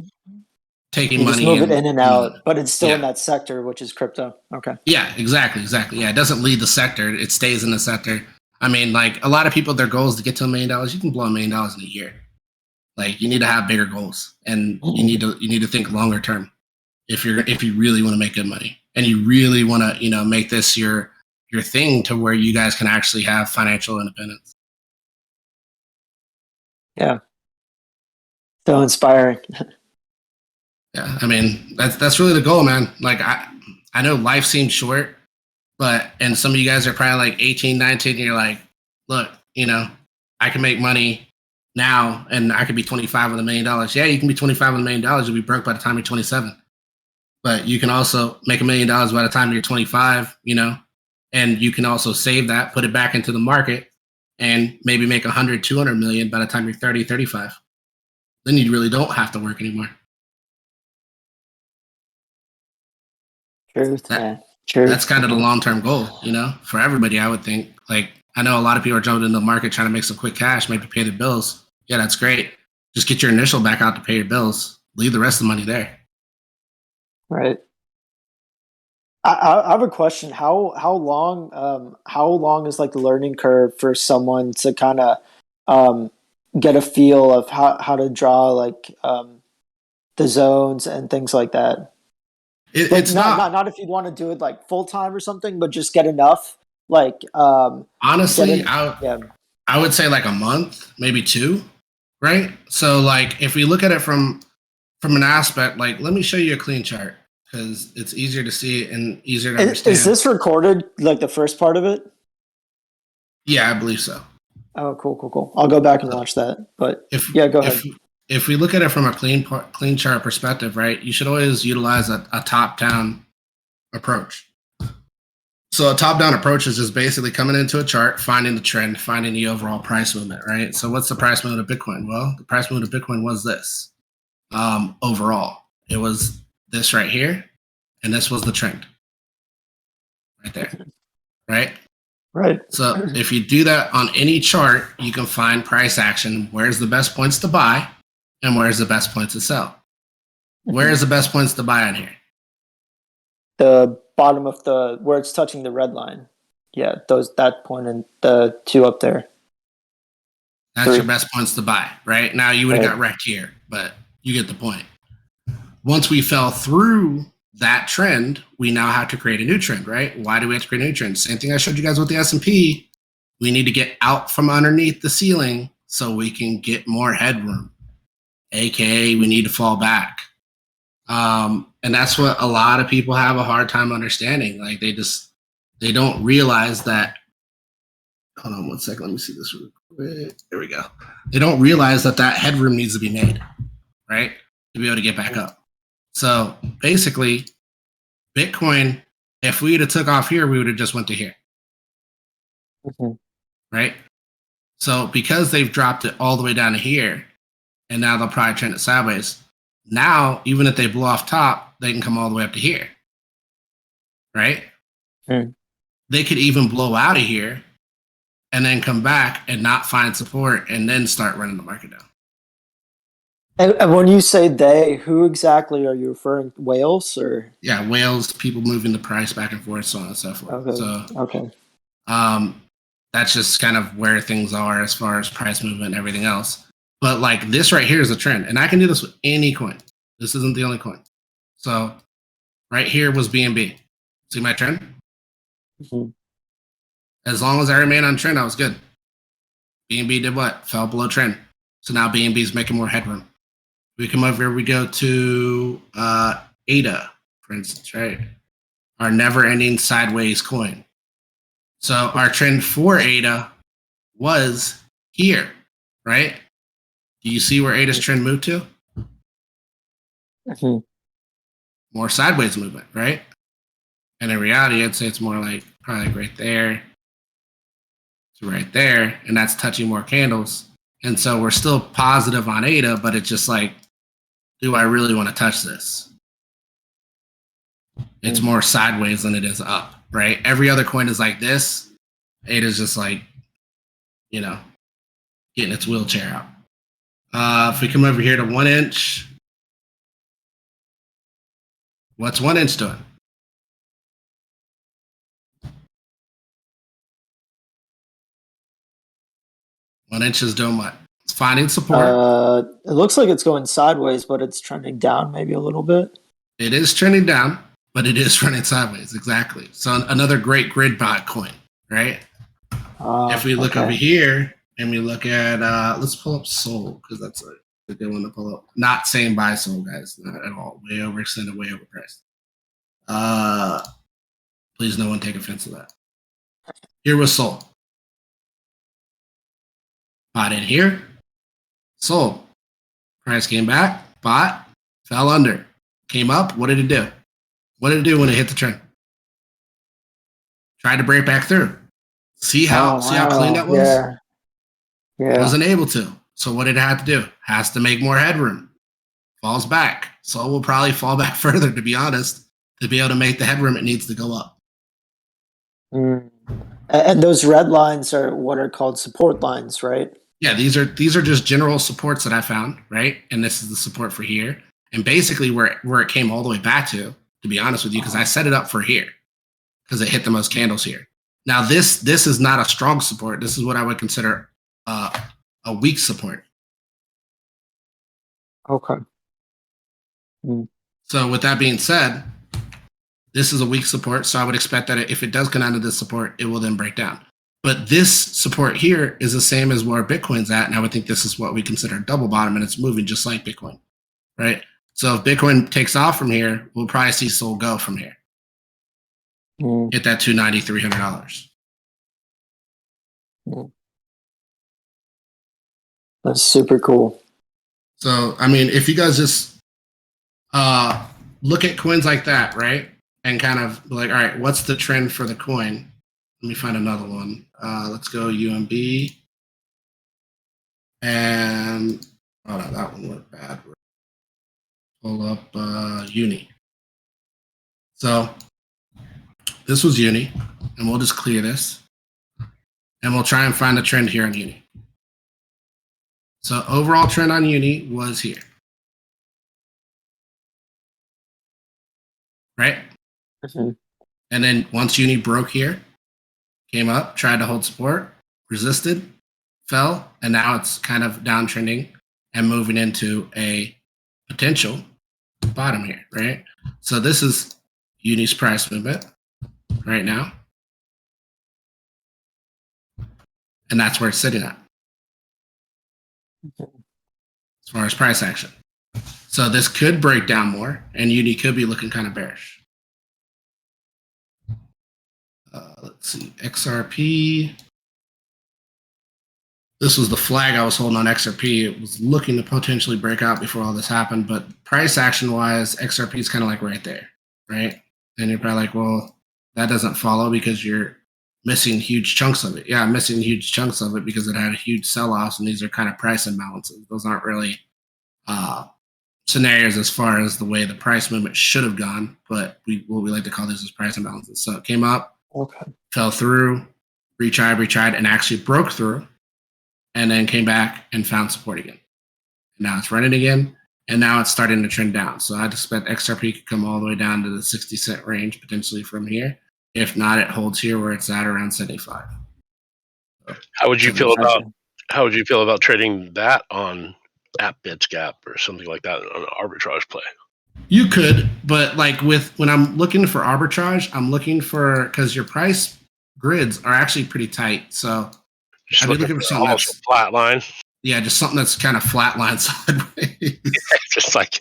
taking you money just move it in and out, but it's still in Yeah. that sector, which is crypto. Okay. Yeah, exactly. Yeah, it doesn't leave the sector; it stays in the sector. I mean, like a lot of people, their goal is to get to $1 million. You can blow $1 million in a year. Like you need to have bigger goals, and you need to think longer term. If you really want to make good money, and you really want to make this your thing to where you guys can actually have financial independence. Yeah. So inspiring. Yeah, I mean that's really the goal, man. Like I know life seems short, and some of you guys are probably like 18, 19, and you're like, look, I can make money now, and I could be 25 with $1 million. Yeah, you can be 25 with $1 million. You'll be broke by the time you're 27. But you can also make $1 million by the time you're 25, and you can also save that, put it back into the market, and maybe make 100, 200 million by the time you're 30, 35. Then you really don't have to work anymore. Truth, man. Truth. That's kind of the long-term goal, for everybody, I would think. Like, I know a lot of people are jumping into the market trying to make some quick cash, maybe pay their bills. Yeah, that's great. Just get your initial back out to pay your bills. Leave the rest of the money there. Right. I have a question. How long is like the learning curve for someone to kind of get a feel of how to draw like the zones and things like that? It's not if you want to do it like full time or something, but just get enough. Like honestly, I would say like a month, maybe 2, right? So like if we look at it from an aspect, like let me show you a clean chart because it's easier to see and easier to understand. Is this recorded, like the first part of it? Yeah, I believe so. Oh, cool. I'll go back and watch that. But go ahead. If we look at it from a clean chart perspective, right, you should always utilize a top-down approach. So a top-down approach is just basically coming into a chart, finding the trend, finding the overall price movement, right? So what's the price movement of Bitcoin? Well, the price movement of Bitcoin was this. Overall, it was this right here, and this was the trend right there, right? Right. So if you do that on any chart, you can find price action. Where's the best points to buy, and where's the best points to sell? Where is the best points to buy on here? The bottom of the where it's touching the red line. Yeah, that point and the two up there. That's Three. your best points to buy, right? Now you would have Right. got wrecked here, but you get the point. Once we fell through that trend, we now have to create a new trend, right? Why do we have to create a new trend? Same thing I showed you guys with the S&P. We need to get out from underneath the ceiling so we can get more headroom. AKA, we need to fall back. And that's what a lot of people have a hard time understanding. Like they don't realize that. Hold on one second. Let me see this real quick. There we go. They don't realize that headroom needs to be made, right? To be able to get back up. So basically, Bitcoin, if we would have took off here, we would have just went to here, right? So because they've dropped it all the way down to here, and now they'll probably trend it sideways. Now, even if they blow off top, they can come all the way up to here, right? They could even blow out of here and then come back and not find support and then start running the market down. And when you say they, who exactly are you referring to? Whales or? Yeah, whales, people moving the price back and forth, so on and so forth. Okay. So, okay. That's just kind of where things are as far as price movement and everything else. But like this right here is a trend, and I can do this with any coin. This isn't the only coin. So right here was BNB. See my trend? As long as I remain on trend, I was good. BNB did what? Fell below trend. So now BNB is making more headroom. We come over here, we go to ADA, for instance, right? Our never-ending sideways coin. So our trend for ADA was here, right? Do you see where ADA's trend moved to? More sideways movement, right? And in reality, I'd say it's more like probably like right there to right there, and that's touching more candles. And so we're still positive on ADA, but it's just like, do I really want to touch this? It's more sideways than it is up, right? Every other coin is like this. ADA's just like, getting its wheelchair out. If we come over here to 1 inch, what's 1 inch doing? 1 inch is doing what? It's finding support. It looks like it's going sideways, but it's trending down maybe a little bit. It is trending down, but it is running sideways. Exactly. So another great grid bot coin, right? If we look over here and we look at, let's pull up Sol, because that's a good one to pull up. Not saying buy Sol, guys, not at all. Way overextended, way overpriced. Please, no one take offense to that. Here was Sol. Bought in here, sold. Price came back, bought, fell under, came up. What did it do? What did it do when it hit the trend? Tried to break back through. See how clean that was? Yeah. Wasn't able to. So what did it have to do? Has to make more headroom. Falls back. So will probably fall back further, to be honest. To be able to make the headroom, it needs to go up. And those red lines are what are called support lines, right? Yeah, these are just general supports that I found, right? And this is the support for here. And basically where it came all the way back to be honest with you, because I set it up for here because it hit the most candles here. Now this is not a strong support. This is what I would consider a weak support. Okay. So with that being said, this is a weak support. So I would expect that if it does come down to this support, it will then break down. But this support here is the same as where Bitcoin's at. And I would think this is what we consider a double bottom, and it's moving just like Bitcoin, right? So if Bitcoin takes off from here, we'll probably see Sol go from here. Hit that $290, $300. That's super cool. So, I mean, if you guys just look at coins like that, right? And kind of be like, all right, what's the trend for the coin? Let me find another one. Let's go UMB. And, oh, no, that one went bad. Pull up Uni. So this was Uni, and we'll just clear this, and we'll try and find a trend here on Uni. So overall trend on Uni was here, right? Mm-hmm. And then once Uni broke here, came up, tried to hold support, resisted, fell, and now it's kind of downtrending and moving into a potential bottom here, right? So this is Uni's price movement right now. And that's where it's sitting at as far as price action. So this could break down more, and Uni could be looking kind of bearish. Let's see, XRP. This was the flag I was holding on XRP. It was looking to potentially break out before all this happened, but price action wise, XRP is kind of like right there, right? And you're probably like, well, that doesn't follow because you're missing huge chunks of it. Yeah, I'm missing huge chunks of it because it had a huge sell-offs, and these are kind of price imbalances. Those aren't really scenarios as far as the way the price movement should have gone, but what we like to call this is price imbalances. So it came up, fell through, retried, and actually broke through, and then came back and found support again. Now it's running again, and now it's starting to trend down. So I'd expect XRP could come all the way down to the 60-cent range potentially from here. If not, it holds here where it's at around 75. How would you feel about trading that on at BitsGap or something like that on an arbitrage play? You could, but like when I'm looking for arbitrage, I'm looking for, because your price grids are actually pretty tight. So Just I'd be looking for something that's flat line. Yeah, just something that's kind of flatline sideways. Just like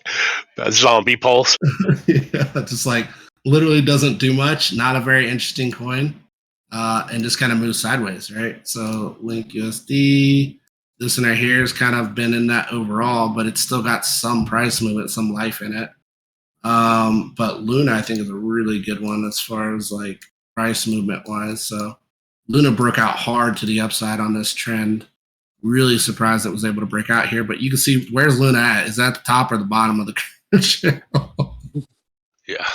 a zombie pulse. Yeah, just like literally doesn't do much. Not a very interesting coin, and just kind of moves sideways, right? So Link USD, this one right here has kind of been in that overall, but it's still got some price movement, some life in it. But Luna, I think, is a really good one as far as like price movement wise. So Luna broke out hard to the upside on this trend. Really surprised it was able to break out here, but you can see, where's Luna at? Is that the top or the bottom of the channel? Yeah.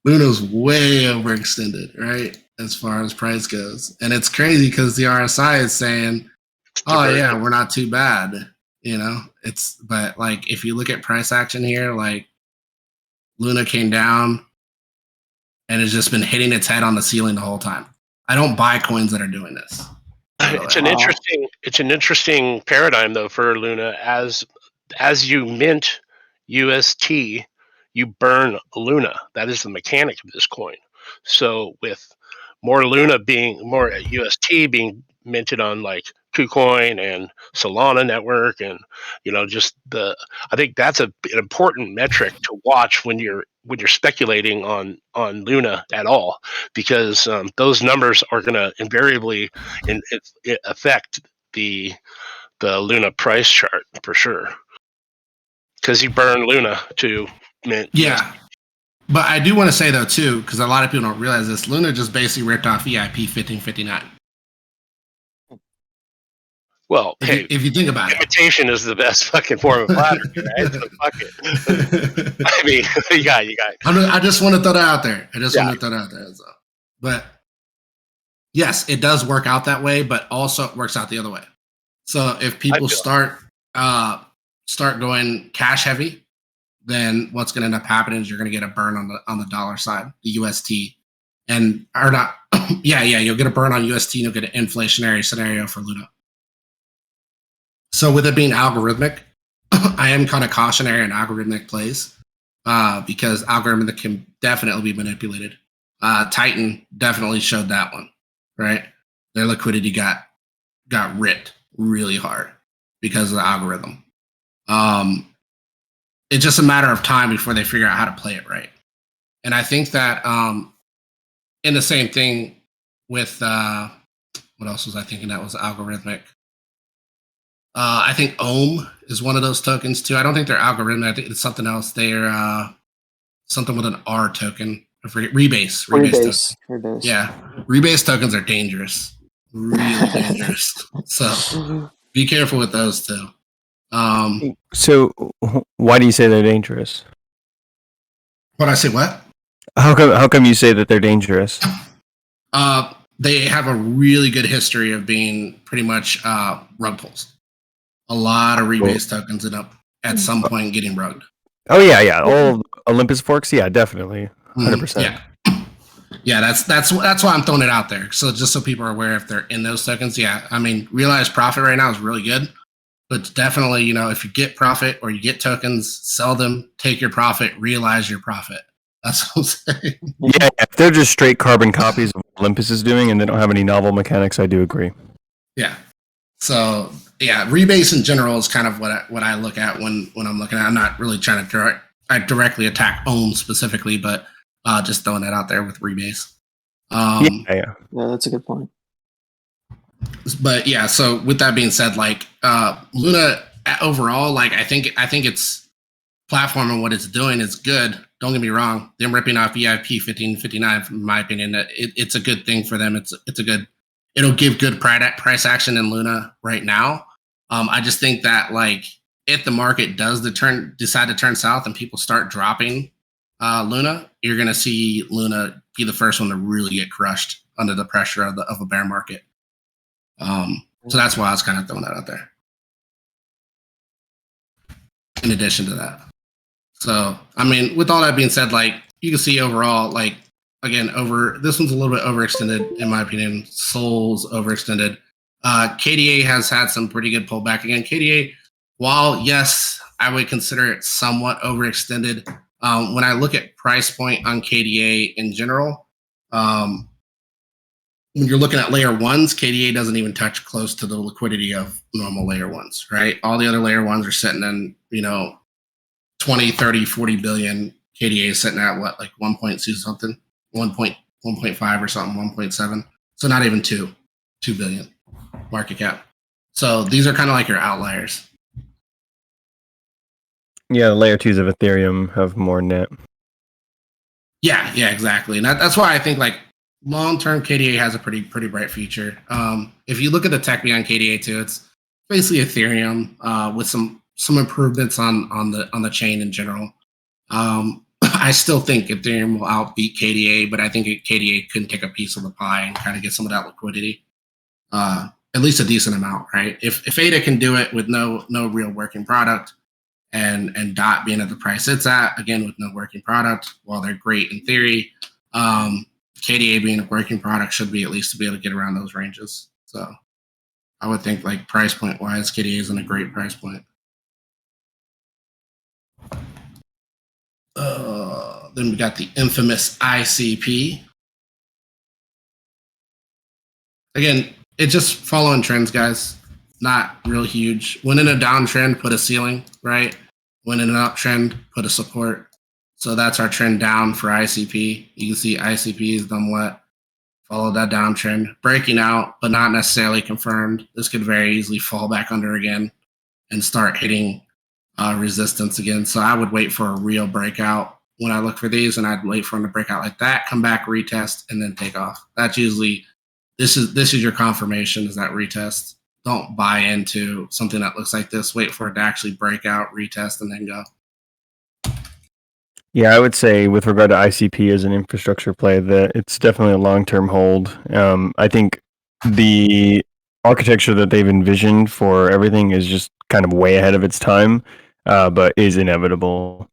Luna's way overextended, right? As far as price goes. And it's crazy because the RSI is saying, oh yeah, we're not too bad. You know, but like if you look at price action here, like Luna came down and has just been hitting its head on the ceiling the whole time. I don't buy coins that are doing this. It's an interesting paradigm though for Luna. As you mint UST, you burn Luna. That is the mechanic of this coin. So with more UST being minted on like KuCoin and Solana network, and I think that's an important metric to watch when you're speculating on Luna at all, because those numbers are going to invariably affect the Luna price chart for sure, because you burn Luna to mint. Yeah. But I do want to say though too, because a lot of people don't realize this, Luna just basically ripped off EIP 1559. Well, if you think about imitation is the best fucking form of flattery, right? So fuck it. I mean, you got. I just want to throw that out there. But yes, it does work out that way, but also it works out the other way. So if people start going cash heavy, then what's going to end up happening is you're going to get a burn on the dollar side, the UST, you'll get a burn on UST, and you'll get an inflationary scenario for Luna. So with it being algorithmic, I am kind of cautionary in algorithmic plays because algorithmic can definitely be manipulated. Titan definitely showed that one, right? Their liquidity got ripped really hard because of the algorithm. It's just a matter of time before they figure out how to play it right. And I think that in the same thing with what else was I thinking that was algorithmic? I think Ohm is one of those tokens too. I don't think they're algorithmic. I think it's something else. They're something with an R token. I forget. Rebase. Yeah, rebase tokens are dangerous, really dangerous. So be careful with those too. So why do you say they're dangerous? What I say? What? How come you say that they're dangerous? They have a really good history of being pretty much rug pulls. A lot of rebase tokens end up at some point getting rugged. Oh yeah. All Olympus forks, yeah, definitely, 100%. Yeah. Yeah, that's why I'm throwing it out there. So just so people are aware if they're in those tokens. Yeah, I mean, realized profit right now is really good, but definitely, if you get profit or you get tokens, sell them, take your profit, realize your profit. That's what I'm saying. Yeah, if they're just straight carbon copies of what Olympus is doing and they don't have any novel mechanics, I do agree. Yeah. So yeah, rebase in general is kind of what I look at when I'm looking at. I'm not really trying to directly attack Ohm specifically, but just throwing that out there with rebase. Yeah, that's a good point. But yeah, so with that being said, like Luna overall, like I think its platform and what it's doing is good. Don't get me wrong; them ripping off VIP 1559, in my opinion, it's a good thing for them. It's a good. It'll give good price action in Luna right now. I just think that like if the market does decide to turn south and people start dropping Luna, you're going to see Luna be the first one to really get crushed under the pressure of a bear market. So that's why I was kind of throwing that out there. In addition to that, so I mean, with all that being said, like you can see overall, like again, this one's a little bit overextended in my opinion. Sol's overextended. KDA has had some pretty good pullback again. KDA, while yes, I would consider it somewhat overextended. When I look at price point on KDA in general, when you're looking at layer ones, KDA doesn't even touch close to the liquidity of normal layer ones, right? All the other layer ones are sitting in, 20, 30, 40 billion. KDA is sitting at what, like 1.2 something, 1.5 or something, 1.7. So not even 2 billion market cap. So these are kind of like your outliers. Yeah, the layer 2s of Ethereum have more net. Yeah, exactly. And that's why I think like long-term KDA has a pretty bright future. If you look at the tech behind KDA too, it's basically Ethereum with some improvements on the chain in general. I still think Ethereum will outbeat KDA, but I think KDA could take a piece of the pie and kind of get some of that liquidity, at least a decent amount, right? If ADA can do it with no real working product, and DOT being at the price it's at, again with no working product, while they're great in theory, KDA being a working product should be at least to be able to get around those ranges. So I would think like price point wise, KDA is in a great price point. Then we got the infamous ICP. Again, it's just following trends, guys. Not real huge. When in a downtrend, put a ceiling, right? When in an uptrend, put a support. So that's our trend down for ICP. You can see ICP has done what? Followed that downtrend, breaking out, but not necessarily confirmed. This could very easily fall back under again and start hitting resistance again. So I would wait for a real breakout when I look for these, and I'd wait for them to break out like that, come back, retest, and then take off. That's usually this is your confirmation, is that retest. Don't buy into something that looks like this. Wait for it to actually break out, retest, and then go. Yeah, I would say with regard to ICP as an infrastructure play, that it's definitely a long-term hold. I think the architecture that they've envisioned for everything is just kind of way ahead of its time, but is inevitable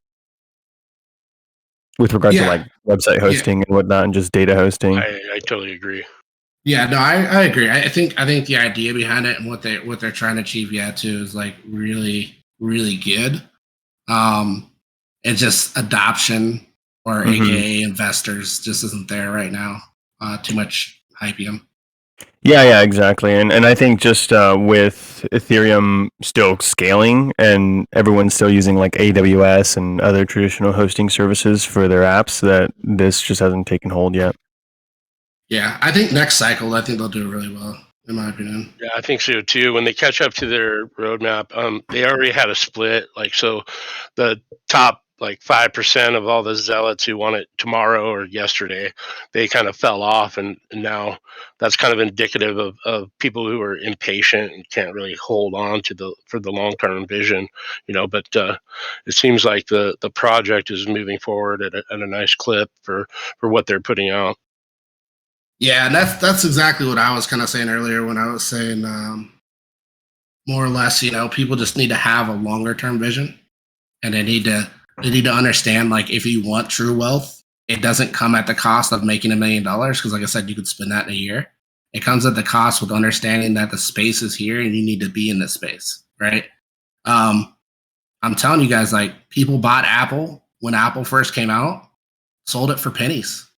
with regard to like website hosting and whatnot, and just data hosting. I totally agree. Yeah, no, I agree. I think the idea behind it and what they're trying to achieve, too, is like really, really good. It's just adoption or AKA investors just isn't there right now. Too much hypium. Yeah, exactly. And I think just with Ethereum still scaling and everyone's still using like AWS and other traditional hosting services for their apps, that this just hasn't taken hold yet. Yeah, I think next cycle, I think they'll do really well, in my opinion. Yeah, I think so too. When they catch up to their roadmap, they already had a split. Like, so the top like 5% of all the zealots who want it tomorrow or yesterday. They kind of fell off, and now that's kind of indicative of people who are impatient and can't really hold on to for the long-term vision, but it seems like the project is moving forward at a nice clip for what they're putting out. Yeah, and that's exactly what I was kind of saying earlier when I was saying more or less, people just need to have a longer term vision, and they need to understand, like, if you want true wealth, it doesn't come at the cost of making $1 million, because like I said, you could spend that in a year. It comes at the cost with understanding that the space is here and you need to be in this space, right? I'm telling you guys, like, people bought Apple when Apple first came out, sold it for pennies,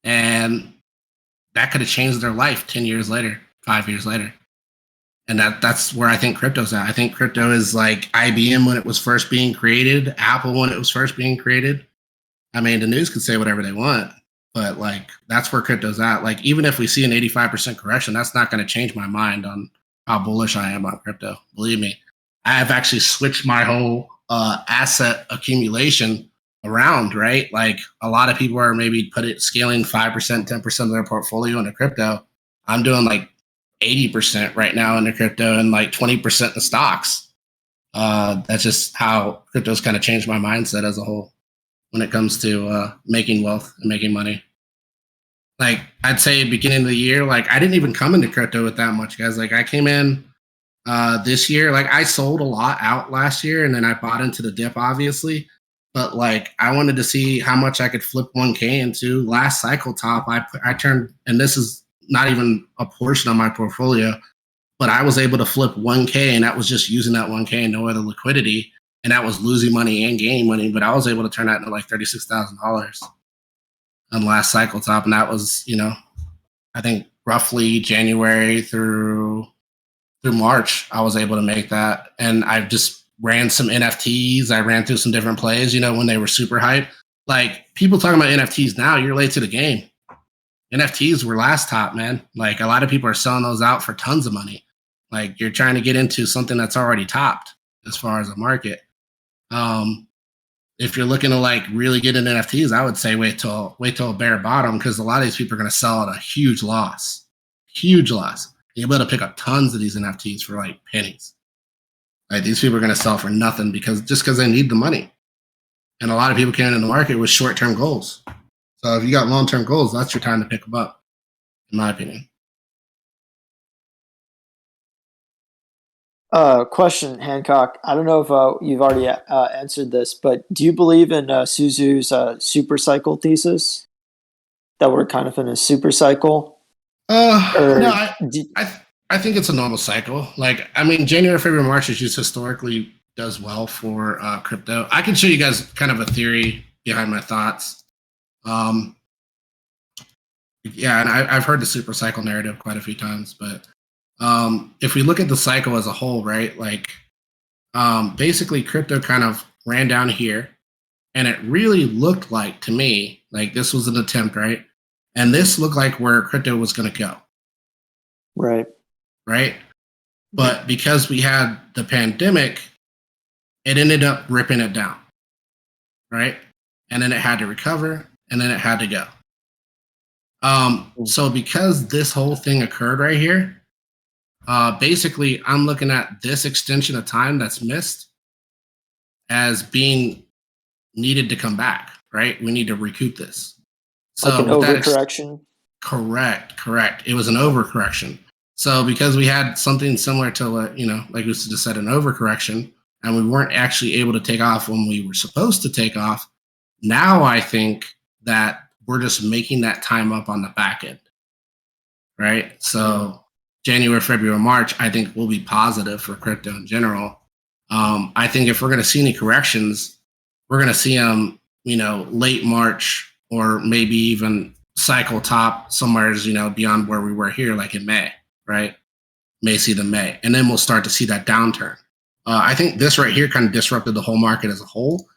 and that could have changed their life 10 years later, 5 years later. And that's where I think crypto's at. I think crypto is like IBM when it was first being created, Apple when it was first being created. I mean, the news could say whatever they want, but like, that's where crypto's at. Like, even if we see an 85% correction, that's not going to change my mind on how bullish I am on crypto. Believe me, I have actually switched my whole asset accumulation around, right? Like, a lot of people are maybe scaling 5%, 10% of their portfolio into crypto. I'm doing like 80% right now into crypto and like 20% in stocks. That's just how crypto's kind of changed my mindset as a whole when it comes to making wealth and making money. Like, I'd say beginning of the year, like, I didn't even come into crypto with that much, guys. Like, I came in this year, like, I sold a lot out last year, and then I bought into the dip, obviously. But like, I wanted to see how much I could flip 1K into. Last cycle top, I turned, and this is not even a portion of my portfolio, but I was able to flip 1K, and that was just using that 1K and no other liquidity. And that was losing money and gaining money, but I was able to turn that into like $36,000 on last cycle top. And that was, I think roughly January through March, I was able to make that. And I just ran some NFTs. I ran through some different plays, when they were super hype. Like, people talking about NFTs now, you're late to the game. NFTs were last top, man. Like, a lot of people are selling those out for tons of money. Like, you're trying to get into something that's already topped as far as a market. If you're looking to like really get into NFTs, I would say wait till a bear bottom, because a lot of these people are going to sell at a huge loss. You'll be able to pick up tons of these NFTs for like pennies. Like, these people are going to sell for nothing because they need the money. And a lot of people came into the market with short-term goals. So if you got long-term goals, that's your time to pick them up, in my opinion. Question, Hancock. I don't know if you've already answered this, but do you believe in Suzu's super cycle thesis? That we're kind of in a super cycle? No, I think it's a normal cycle. Like, I mean, January, February, March is just historically does well for crypto. I can show you guys kind of a theory behind my thoughts. Yeah, and I've heard the super cycle narrative quite a few times, but if we look at the cycle as a whole, right, like, basically crypto kind of ran down here, and it really looked like, to me, like this was an attempt, right? And this looked like where crypto was going to go. Right. But because we had the pandemic, it ended up ripping it down, right? And then it had to recover, and then it had to go. So because this whole thing occurred right here, basically I'm looking at this extension of time that's missed as being needed to come back, right? We need to recoup this. So like an overcorrection? Correct. It was an overcorrection. So because we had something similar to, like we just said, an overcorrection, and we weren't actually able to take off when we were supposed to take off, now I think that we're just making that time up on the back end, right? So January, February, March, I think will be positive for crypto in general. I think if we're going to see any corrections, we're going to see them, late March, or maybe even cycle top somewhere, beyond where we were here, like in May, right? May see the May. And then we'll start to see that downturn. I think this right here kind of disrupted the whole market as a whole.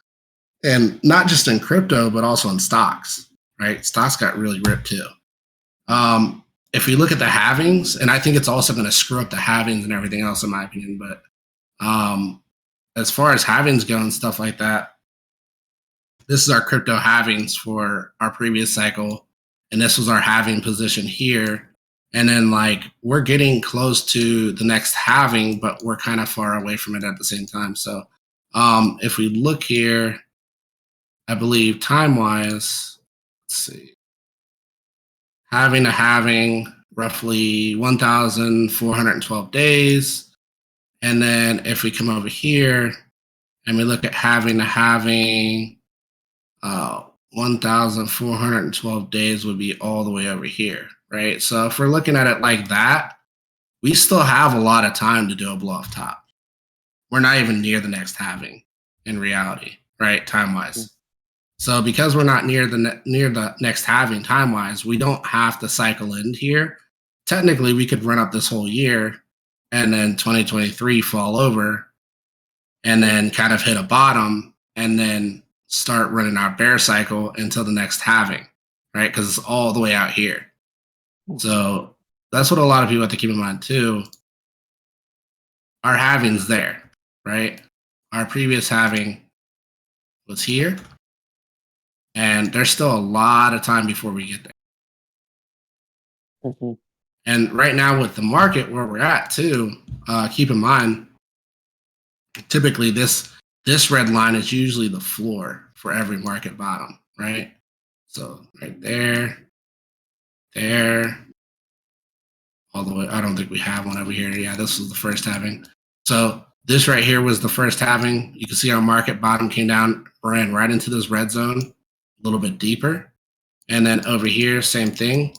And not just in crypto, but also in stocks, right? Stocks got really ripped too. If we look at the halvings, and I think it's also going to screw up the halvings and everything else, in my opinion. But as far as halvings go and stuff like that, this is our crypto halvings for our previous cycle, and this was our halving position here. And then like we're getting close to the next halving, but we're kind of far away from it at the same time. So if we look here, I believe time-wise, let's see, having a halving roughly 1,412 days. And then if we come over here and we look at having a halving, 1,412 days would be all the way over here, right? So if we're looking at it like that, we still have a lot of time to do a blow off top. We're not even near the next halving in reality, right? Time-wise. So because we're not near the next halving time-wise, we don't have to cycle in here. Technically, we could run up this whole year and then 2023 fall over and then kind of hit a bottom and then start running our bear cycle until the next halving, right? Because it's all the way out here. So that's what a lot of people have to keep in mind too. Our halving's there, right? Our previous halving was here. And there's still a lot of time before we get there. Mhm. And right now with the market where we're at too, keep in mind, typically this red line is usually the floor for every market bottom, right? So right there, all the way. I don't think we have one over here. Yeah, this was the first halving. So this right here was the first halving. You can see our market bottom came down, ran right into this red zone, a little bit deeper. And then over here, same thing.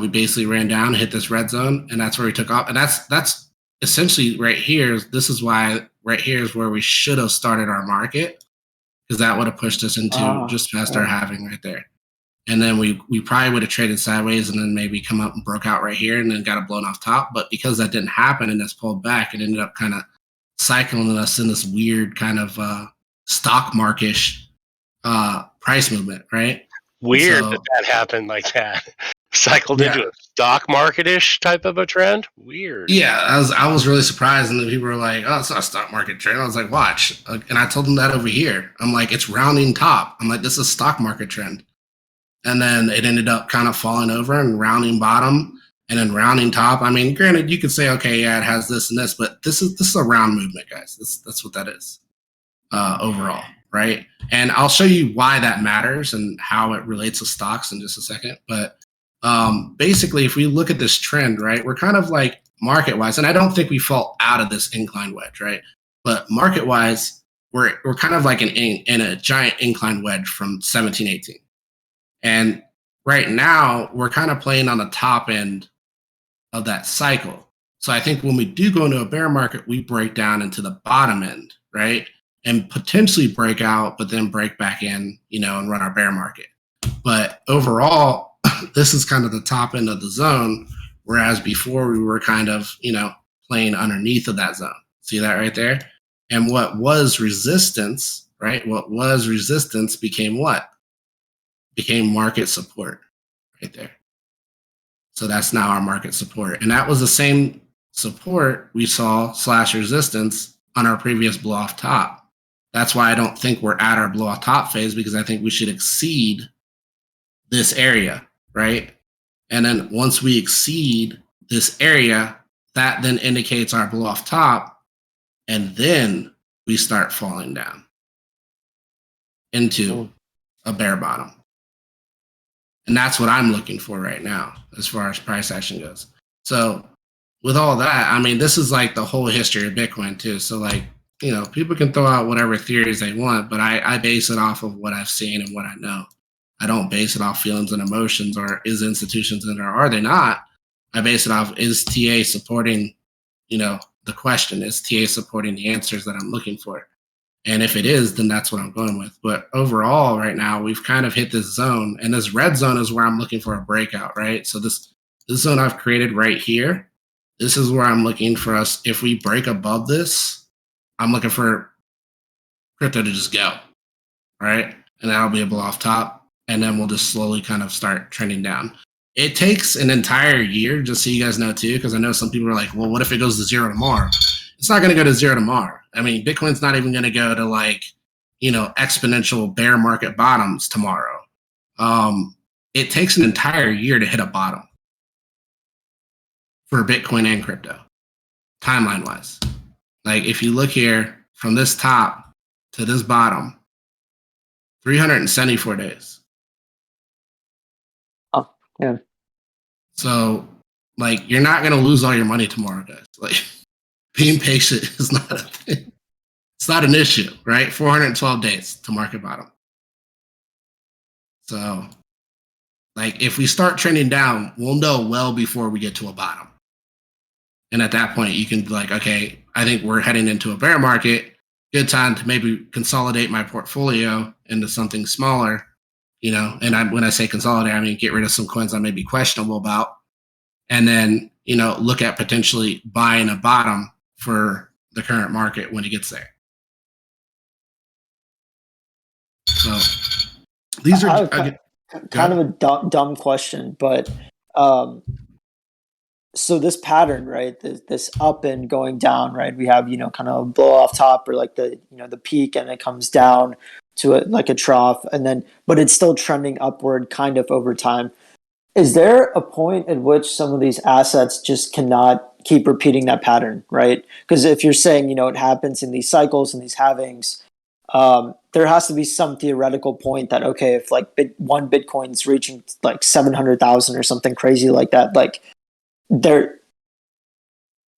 We basically ran down, hit this red zone, and that's where we took off. And that's essentially right here. This is why right here is where we should have started our market, because that would have pushed us into just past our halving right there. And then we probably would have traded sideways and then maybe come up and broke out right here and then got a blown off top. But because that didn't happen and it's pulled back, it ended up kind of cycling us in this weird kind of stock markish price movement, right? Weird So- that happened like that. Cycled Yeah. into a stock market-ish type of a trend. Weird. Yeah, I was really surprised, and then people were like, "Oh, it's not a stock market trend." I was like, "Watch," and I told them that over here. I'm like, "It's rounding top." I'm like, "This is a stock market trend," and then it ended up kind of falling over and rounding bottom, and then rounding top. I mean, granted, you could say, "Okay, yeah, it has this and this," but this is a round movement, guys. That's what that is overall, right? And I'll show you why that matters and how it relates to stocks in just a second, but. Basically, if we look at this trend, right, we're kind of like market-wise, and I don't think we fall out of this incline wedge, right? But market-wise, we're kind of like in a giant incline wedge from 1718. And right now, we're kind of playing on the top end of that cycle. So I think when we do go into a bear market, we break down into the bottom end, right? And potentially break out, but then break back in, and run our bear market. But overall, this is kind of the top end of the zone, whereas before we were kind of, playing underneath of that zone. See that right there? And what was resistance, right? What was resistance became what? Became market support right there. So that's now our market support. And that was the same support we saw / resistance on our previous blow off top. That's why I don't think we're at our blow off top phase, because I think we should exceed this area. Right? And then once we exceed this area, that then indicates our blow off top, and then we start falling down into a bear bottom. And that's what I'm looking for right now as far as price action goes. So with all that, I mean, this is like the whole history of Bitcoin too. So like, people can throw out whatever theories they want, but I base it off of what I've seen and what I know. I don't base it off feelings and emotions, or is institutions in there, or are they not? I base it off, is TA supporting, the question? Is TA supporting the answers that I'm looking for? And if it is, then that's what I'm going with. But overall, right now, we've kind of hit this zone, and this red zone is where I'm looking for a breakout, right? So this zone I've created right here, this is where I'm looking for us. If we break above this, I'm looking for crypto to just go, right? And that'll be a blow off top. And then we'll just slowly kind of start trending down. It takes an entire year, just so you guys know too, because I know some people are like, well, what if it goes to zero tomorrow? It's not going to go to zero tomorrow. I mean, Bitcoin's not even going to go to like, exponential bear market bottoms tomorrow. It takes an entire year to hit a bottom for Bitcoin and crypto, timeline wise. Like if you look here from this top to this bottom, 374 days. Oh, yeah. So like you're not going to lose all your money tomorrow, guys. Like being patient is not a thing. It's not an issue, right? 412 days to market bottom. So like if we start trending down, we'll know well before we get to a bottom. And at that point, you can be like, okay, I think we're heading into a bear market. Good time to maybe consolidate my portfolio into something smaller, And when I say consolidate, I mean get rid of some coins I may be questionable about, and then look at potentially buying a bottom for the current market when it gets there. So these are kind of a dumb question, but so this pattern, right? This up and going down, right? We have kind of a blow off top or like the the peak, and it comes down to like a trough, and then but it's still trending upward kind of over time. Is there a point at which some of these assets just cannot keep repeating that pattern, right? Because if you're saying it happens in these cycles and these halvings, there has to be some theoretical point that okay, if like one Bitcoin's reaching like 700,000 or something crazy like that, like they're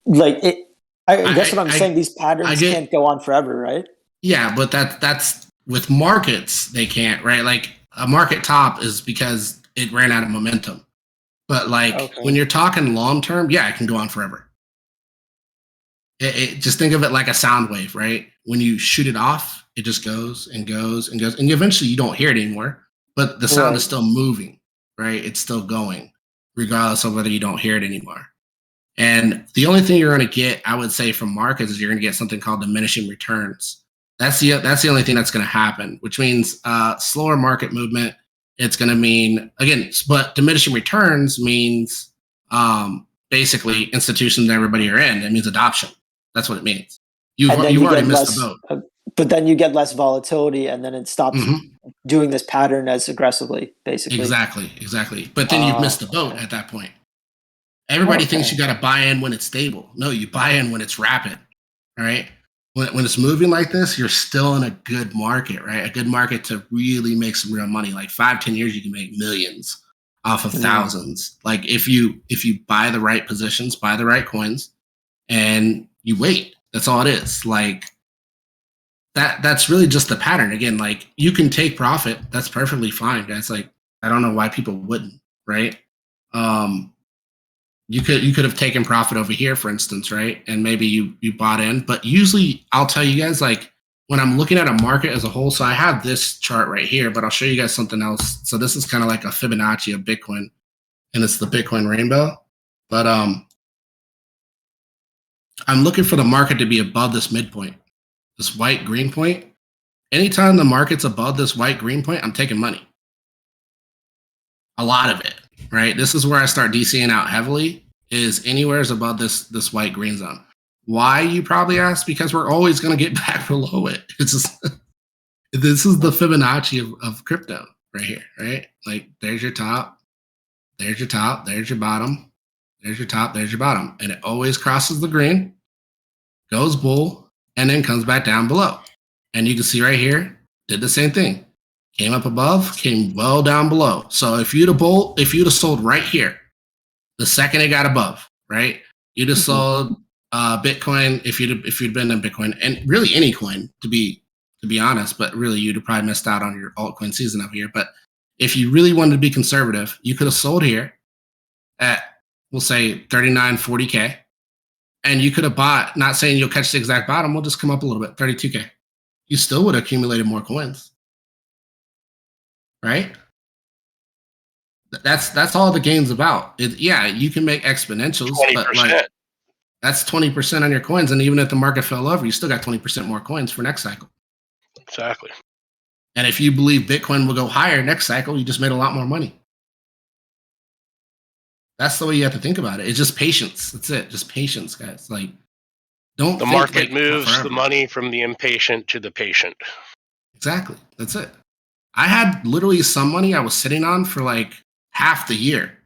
like it. I guess what I'm saying, these patterns can't go on forever, right? Yeah, but that's with markets they can't, right? Like a market top is because it ran out of momentum. But like when you're talking long term, yeah, it can go on forever. It just think of it like a sound wave, right? When you shoot it off, it just goes and goes and goes, and eventually you don't hear it anymore. But the sound is still moving, right? It's still going, regardless of whether you don't hear it anymore. And the only thing you're going to get, I would say, from markets is you're going to get something called diminishing returns. That's the only thing that's going to happen, which means slower market movement. It's going to mean, again, but diminishing returns means basically institutions that everybody are in. It means adoption. That's what it means. You've already missed the boat. But then you get less volatility, and then it stops doing this pattern as aggressively, basically. Exactly. But then you've missed the boat at that point. Everybody thinks you got to buy in when it's stable. No, you buy in when it's rapid, right? When it's moving like this, you're still in a good market, right? A good market to really make some real money. Like 5-10 years, you can make millions off of thousands. Like if you buy the right positions, buy the right coins, and you wait. That's all it is. Like that's really just the pattern. Again, like you can take profit. That's perfectly fine, guys. Like I don't know why people wouldn't, right? You could have taken profit over here, for instance, right? And maybe you bought in. But usually I'll tell you guys, like when I'm looking at a market as a whole, so I have this chart right here, but I'll show you guys something else. So this is kind of like a Fibonacci of Bitcoin, and it's the Bitcoin rainbow. But I'm looking for the market to be above this midpoint, this white green point. Anytime the market's above this white green point, I'm taking money. A lot of it. Right, this is where I start DCing out heavily. Is anywhere's above this white green zone. Why, you probably ask? Because we're always going to get back below it. It's just this is the Fibonacci of crypto right here, right? Like there's your top, there's your top, there's your bottom, there's your top, there's your bottom, and it always crosses the green, goes bull, and then comes back down below. And you can see right here, did the same thing. Came up above, came well down below. So if you'd have sold right here, the second it got above, right? You'd have sold Bitcoin if you'd been in Bitcoin, and really any coin to be honest. But really, you'd have probably missed out on your altcoin season up here. But if you really wanted to be conservative, you could have sold here at, we'll say 39, 40K, and you could have bought. Not saying you'll catch the exact bottom. We'll just come up a little bit, 32K. You still would have accumulated more coins. Right? That's all the game's about. Yeah, you can make exponentials, 20%. But like that's 20% on your coins, and even if the market fell over, you still got 20% more coins for next cycle. Exactly. And if you believe Bitcoin will go higher next cycle, you just made a lot more money. That's the way you have to think about it. It's just patience. That's it. Just patience, guys. Like, don't. The market moves the money from the impatient to the patient. Exactly. That's it. I had literally some money I was sitting on for like half the year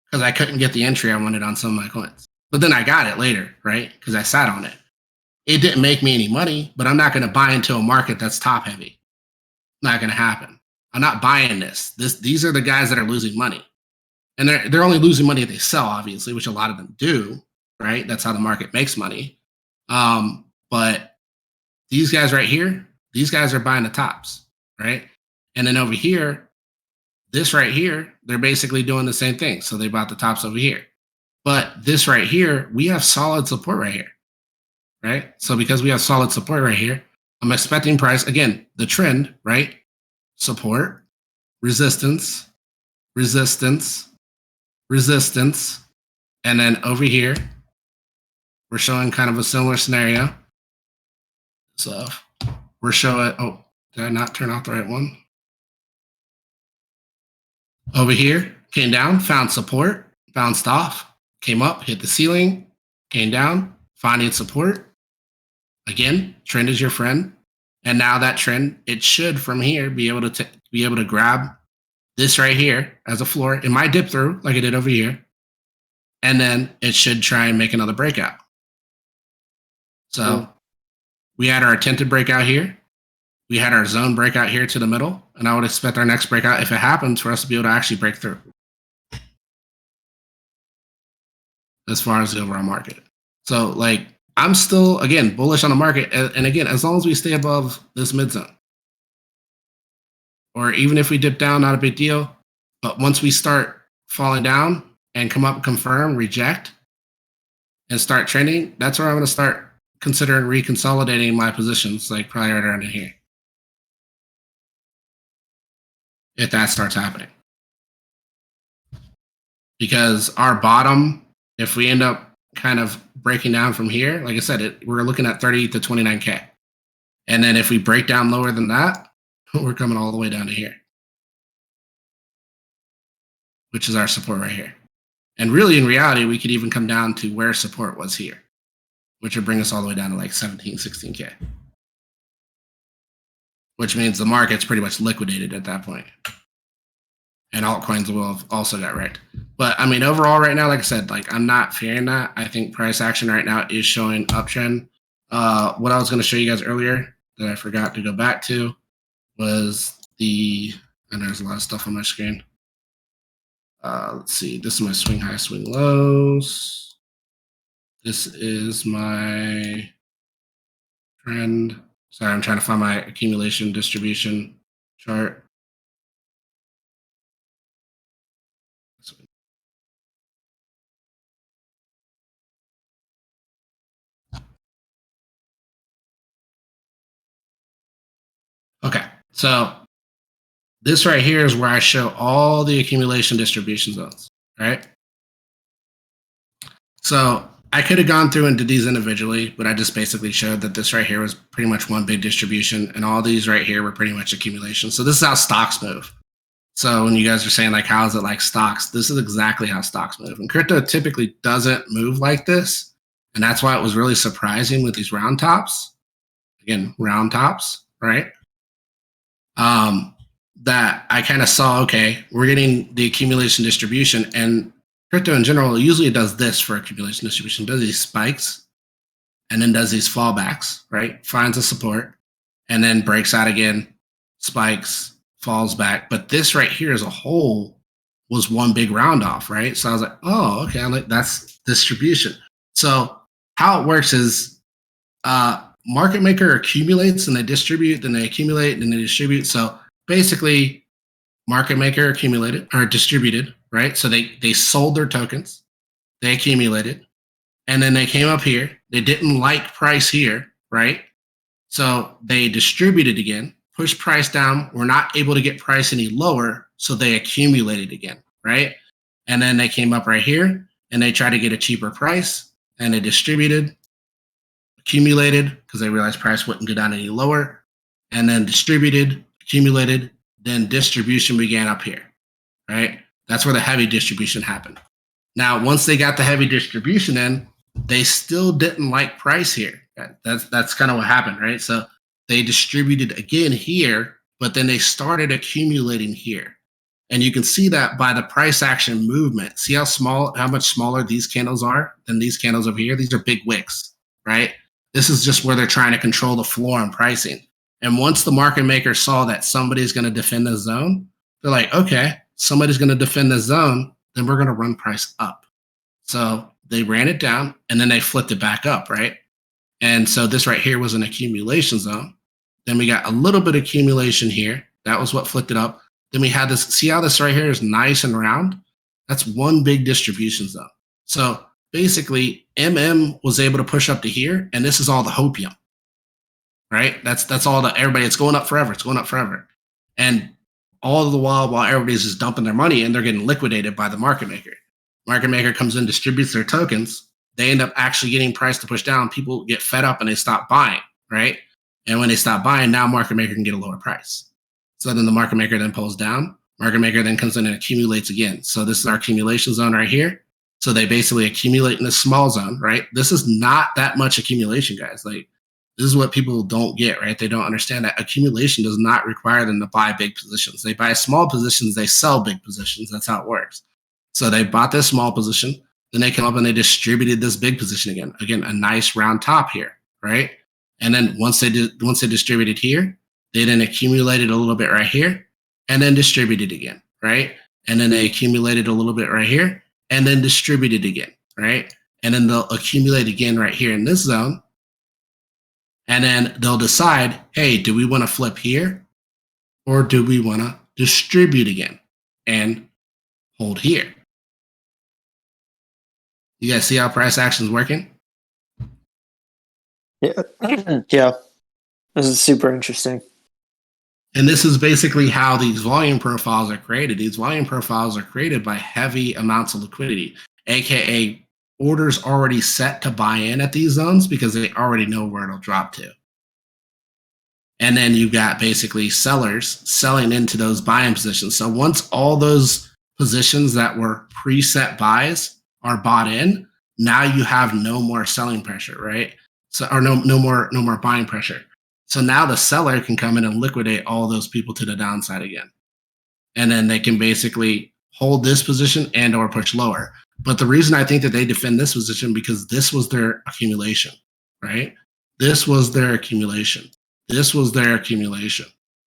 because I couldn't get the entry I wanted on some of my coins. But then I got it later, right? Because I sat on it. It didn't make me any money, but I'm not going to buy into a market that's top heavy. Not going to happen. I'm not buying this. These are the guys that are losing money. And they're only losing money if they sell, obviously, which a lot of them do, right? That's how the market makes money. But these guys right here, these guys are buying the tops, right? And then over here, this right here, they're basically doing the same thing. So they bought the tops over here. But this right here, we have solid support right here, right? So because we have solid support right here, I'm expecting price, again, the trend, right? Support, resistance, resistance, resistance. And then over here, we're showing kind of a similar scenario. So we're showing, oh, did I not turn off the right one? Over here, came down, found support, bounced off, came up, hit the ceiling, came down, finding support. Again, trend is your friend. And now that trend, it should from here be able to grab this right here as a floor. It might dip through like it did over here. And then it should try and make another breakout. So we had our attempted breakout here. We had our zone breakout here to the middle. And I would expect our next breakout, if it happens, for us to be able to actually break through. As far as the overall market. So like, I'm still, again, bullish on the market. And again, as long as we stay above this mid zone. Or even if we dip down, not a big deal. But once we start falling down and come up, confirm, reject, and start trending, that's where I'm going to start considering reconsolidating my positions, like probably right around in here. If that starts happening. Because our bottom, if we end up kind of breaking down from here, like I said, we're looking at 30 to 29K. And then if we break down lower than that, we're coming all the way down to here, which is our support right here. And really, in reality, we could even come down to where support was here, which would bring us all the way down to like 17, 16K. Which means the market's pretty much liquidated at that point. And altcoins will have also got wrecked. But I mean, overall right now, like I said, like I'm not fearing that. I think price action right now is showing uptrend. What I was going to show you guys earlier that I forgot to go back to was and there's a lot of stuff on my screen. Let's see, this is my swing high, swing lows. This is my trend. Sorry, I'm trying to find my accumulation distribution chart. Okay, so this right here is where I show all the accumulation distribution zones, right? So I could have gone through and did these individually, but I just basically showed that this right here was pretty much one big distribution, and all these right here were pretty much accumulation. So this is how stocks move. So when you guys are saying like, how is it like stocks? This is exactly how stocks move. And crypto typically doesn't move like this. And that's why it was really surprising with these round tops. Again, round tops, right? That I kind of saw, okay, we're getting the accumulation distribution, and crypto in general, usually it does this for accumulation distribution, does these spikes and then does these fallbacks, right? Finds a support and then breaks out again, spikes, falls back. But this right here as a whole was one big round off, right? So I was like, oh, okay, that's distribution. So how it works is market maker accumulates and they distribute, then they accumulate and they distribute. So basically, market maker accumulated or distributed, right? So they sold their tokens, they accumulated, and then they came up here. They didn't like price here, right? So they distributed again, pushed price down. We're not able to get price any lower, so they accumulated again, right? And then they came up right here and they tried to get a cheaper price and they distributed, accumulated because they realized price wouldn't go down any lower, and then distributed, accumulated, then distribution began up here, right? That's where the heavy distribution happened. Now, once they got the heavy distribution in, they still didn't like price here. That's kind of what happened, right? So they distributed again here, but then they started accumulating here. And you can see that by the price action movement. See how much smaller these candles are than these candles over here? These are big wicks, right? This is just where they're trying to control the floor on pricing. And once the market maker saw that somebody's going to defend the zone, they're like, okay, somebody's going to defend the zone, then we're going to run price up. So they ran it down and then they flipped it back up, right? And so this right here was an accumulation zone. Then we got a little bit of accumulation here. That was what flipped it up. Then we had this, see how this right here is nice and round? That's one big distribution zone. So basically, was able to push up to here, and this is all the hopium, right? That's all the everybody. It's going up forever. It's going up forever, and all the while everybody's just dumping their money in, they're getting liquidated by the market maker. Market maker comes in, distributes their tokens. They end up actually getting price to push down. People get fed up and they stop buying, right? And when they stop buying, now market maker can get a lower price. So then the market maker then pulls down. Market maker then comes in and accumulates again. So this is our accumulation zone right here. So they basically accumulate in this small zone, right? This is not that much accumulation, guys. Like, this is what people don't get, right? They don't understand that accumulation does not require them to buy big positions. They buy small positions, they sell big positions. That's how it works. So they bought this small position, then they come up and they distributed this big position again. Again, a nice round top here, right? And then once they distributed here, they then accumulated a little bit right here and then distributed again, right? And then they accumulated a little bit right here and then distributed again, right? And then they'll accumulate again right here in this zone. And then they'll decide, hey, do we want to flip here or do we want to distribute again and hold here? You guys see how price action is working? Yeah. Yeah. This is super interesting. And this is basically how these volume profiles are created. These volume profiles are created by heavy amounts of liquidity, aka orders already set to buy in at these zones because they already know where it'll drop to. And then you've got basically sellers selling into those buying positions. So once all those positions that were preset buys are bought in, now you have no more selling pressure, right? So or no more buying pressure. So now the seller can come in and liquidate all those people to the downside again. And then they can basically hold this position and or push lower. But the reason I think that they defend this position because this was their accumulation, right? This was their accumulation. This was their accumulation.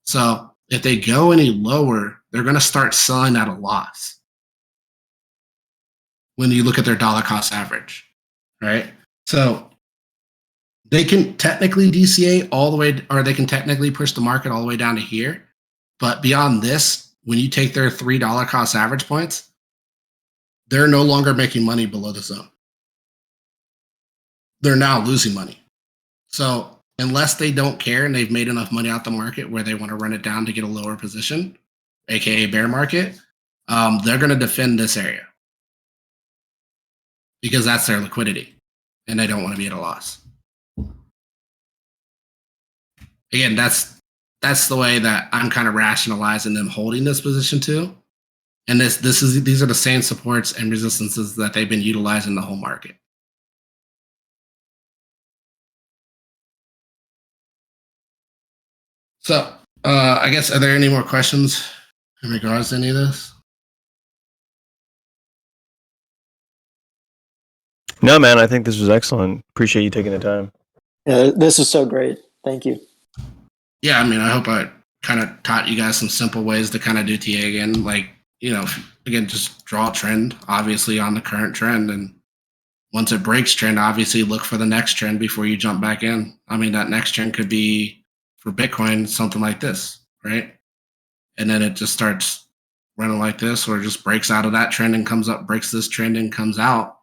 So if they go any lower, they're going to start selling at a loss when you look at their dollar cost average, right? So they can technically DCA all the way, or they can technically push the market all the way down to here. But beyond this, when you take their $3 cost average points, they're no longer making money below the zone. They're now losing money. So unless they don't care and they've made enough money out the market where they want to run it down to get a lower position, aka bear market, they're going to defend this area because that's their liquidity and they don't want to be at a loss. Again, that's the way that I'm kind of rationalizing them holding this position too. And these are the same supports and resistances that they've been utilizing the whole market. So I guess, are there any more questions in regards to any of this? No, man, I think this was excellent. Appreciate you taking the time. Yeah, this is so great. Thank you. Yeah, I mean, I hope I kind of taught you guys some simple ways to kind of do TA again. Like, you know, again, just draw a trend, obviously, on the current trend. And once it breaks trend, obviously look for the next trend before you jump back in. I mean, that next trend could be for Bitcoin, something like this, right? And then it just starts running like this, or just breaks out of that trend and comes up, breaks this trend and comes out.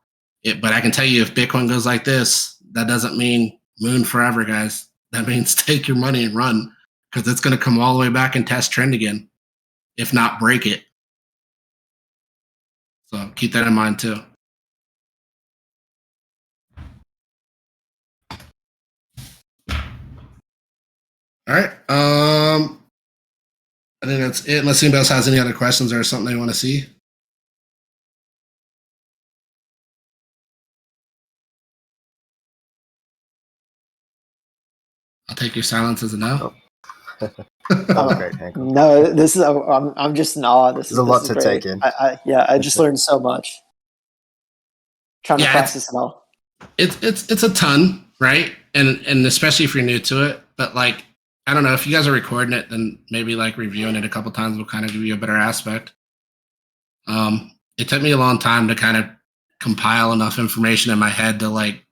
But I can tell you, if Bitcoin goes like this, that doesn't mean moon forever, guys. That means take your money and run, because it's going to come all the way back and test trend again, if not break it. So keep that in mind too. All right. I think that's it. Unless anybody else has any other questions or something they want to see. take your silence as a no. That was great, Hancock. No, this is. I'm just in awe. This There's a lot is to great. take in. I just learned so much. Trying to process it all. It's a ton, right? And especially if you're new to it. But like, I don't know, if you guys are recording it, then maybe like reviewing it a couple times will kind of give you a better aspect. It took me a long time to kind of compile enough information in my head to like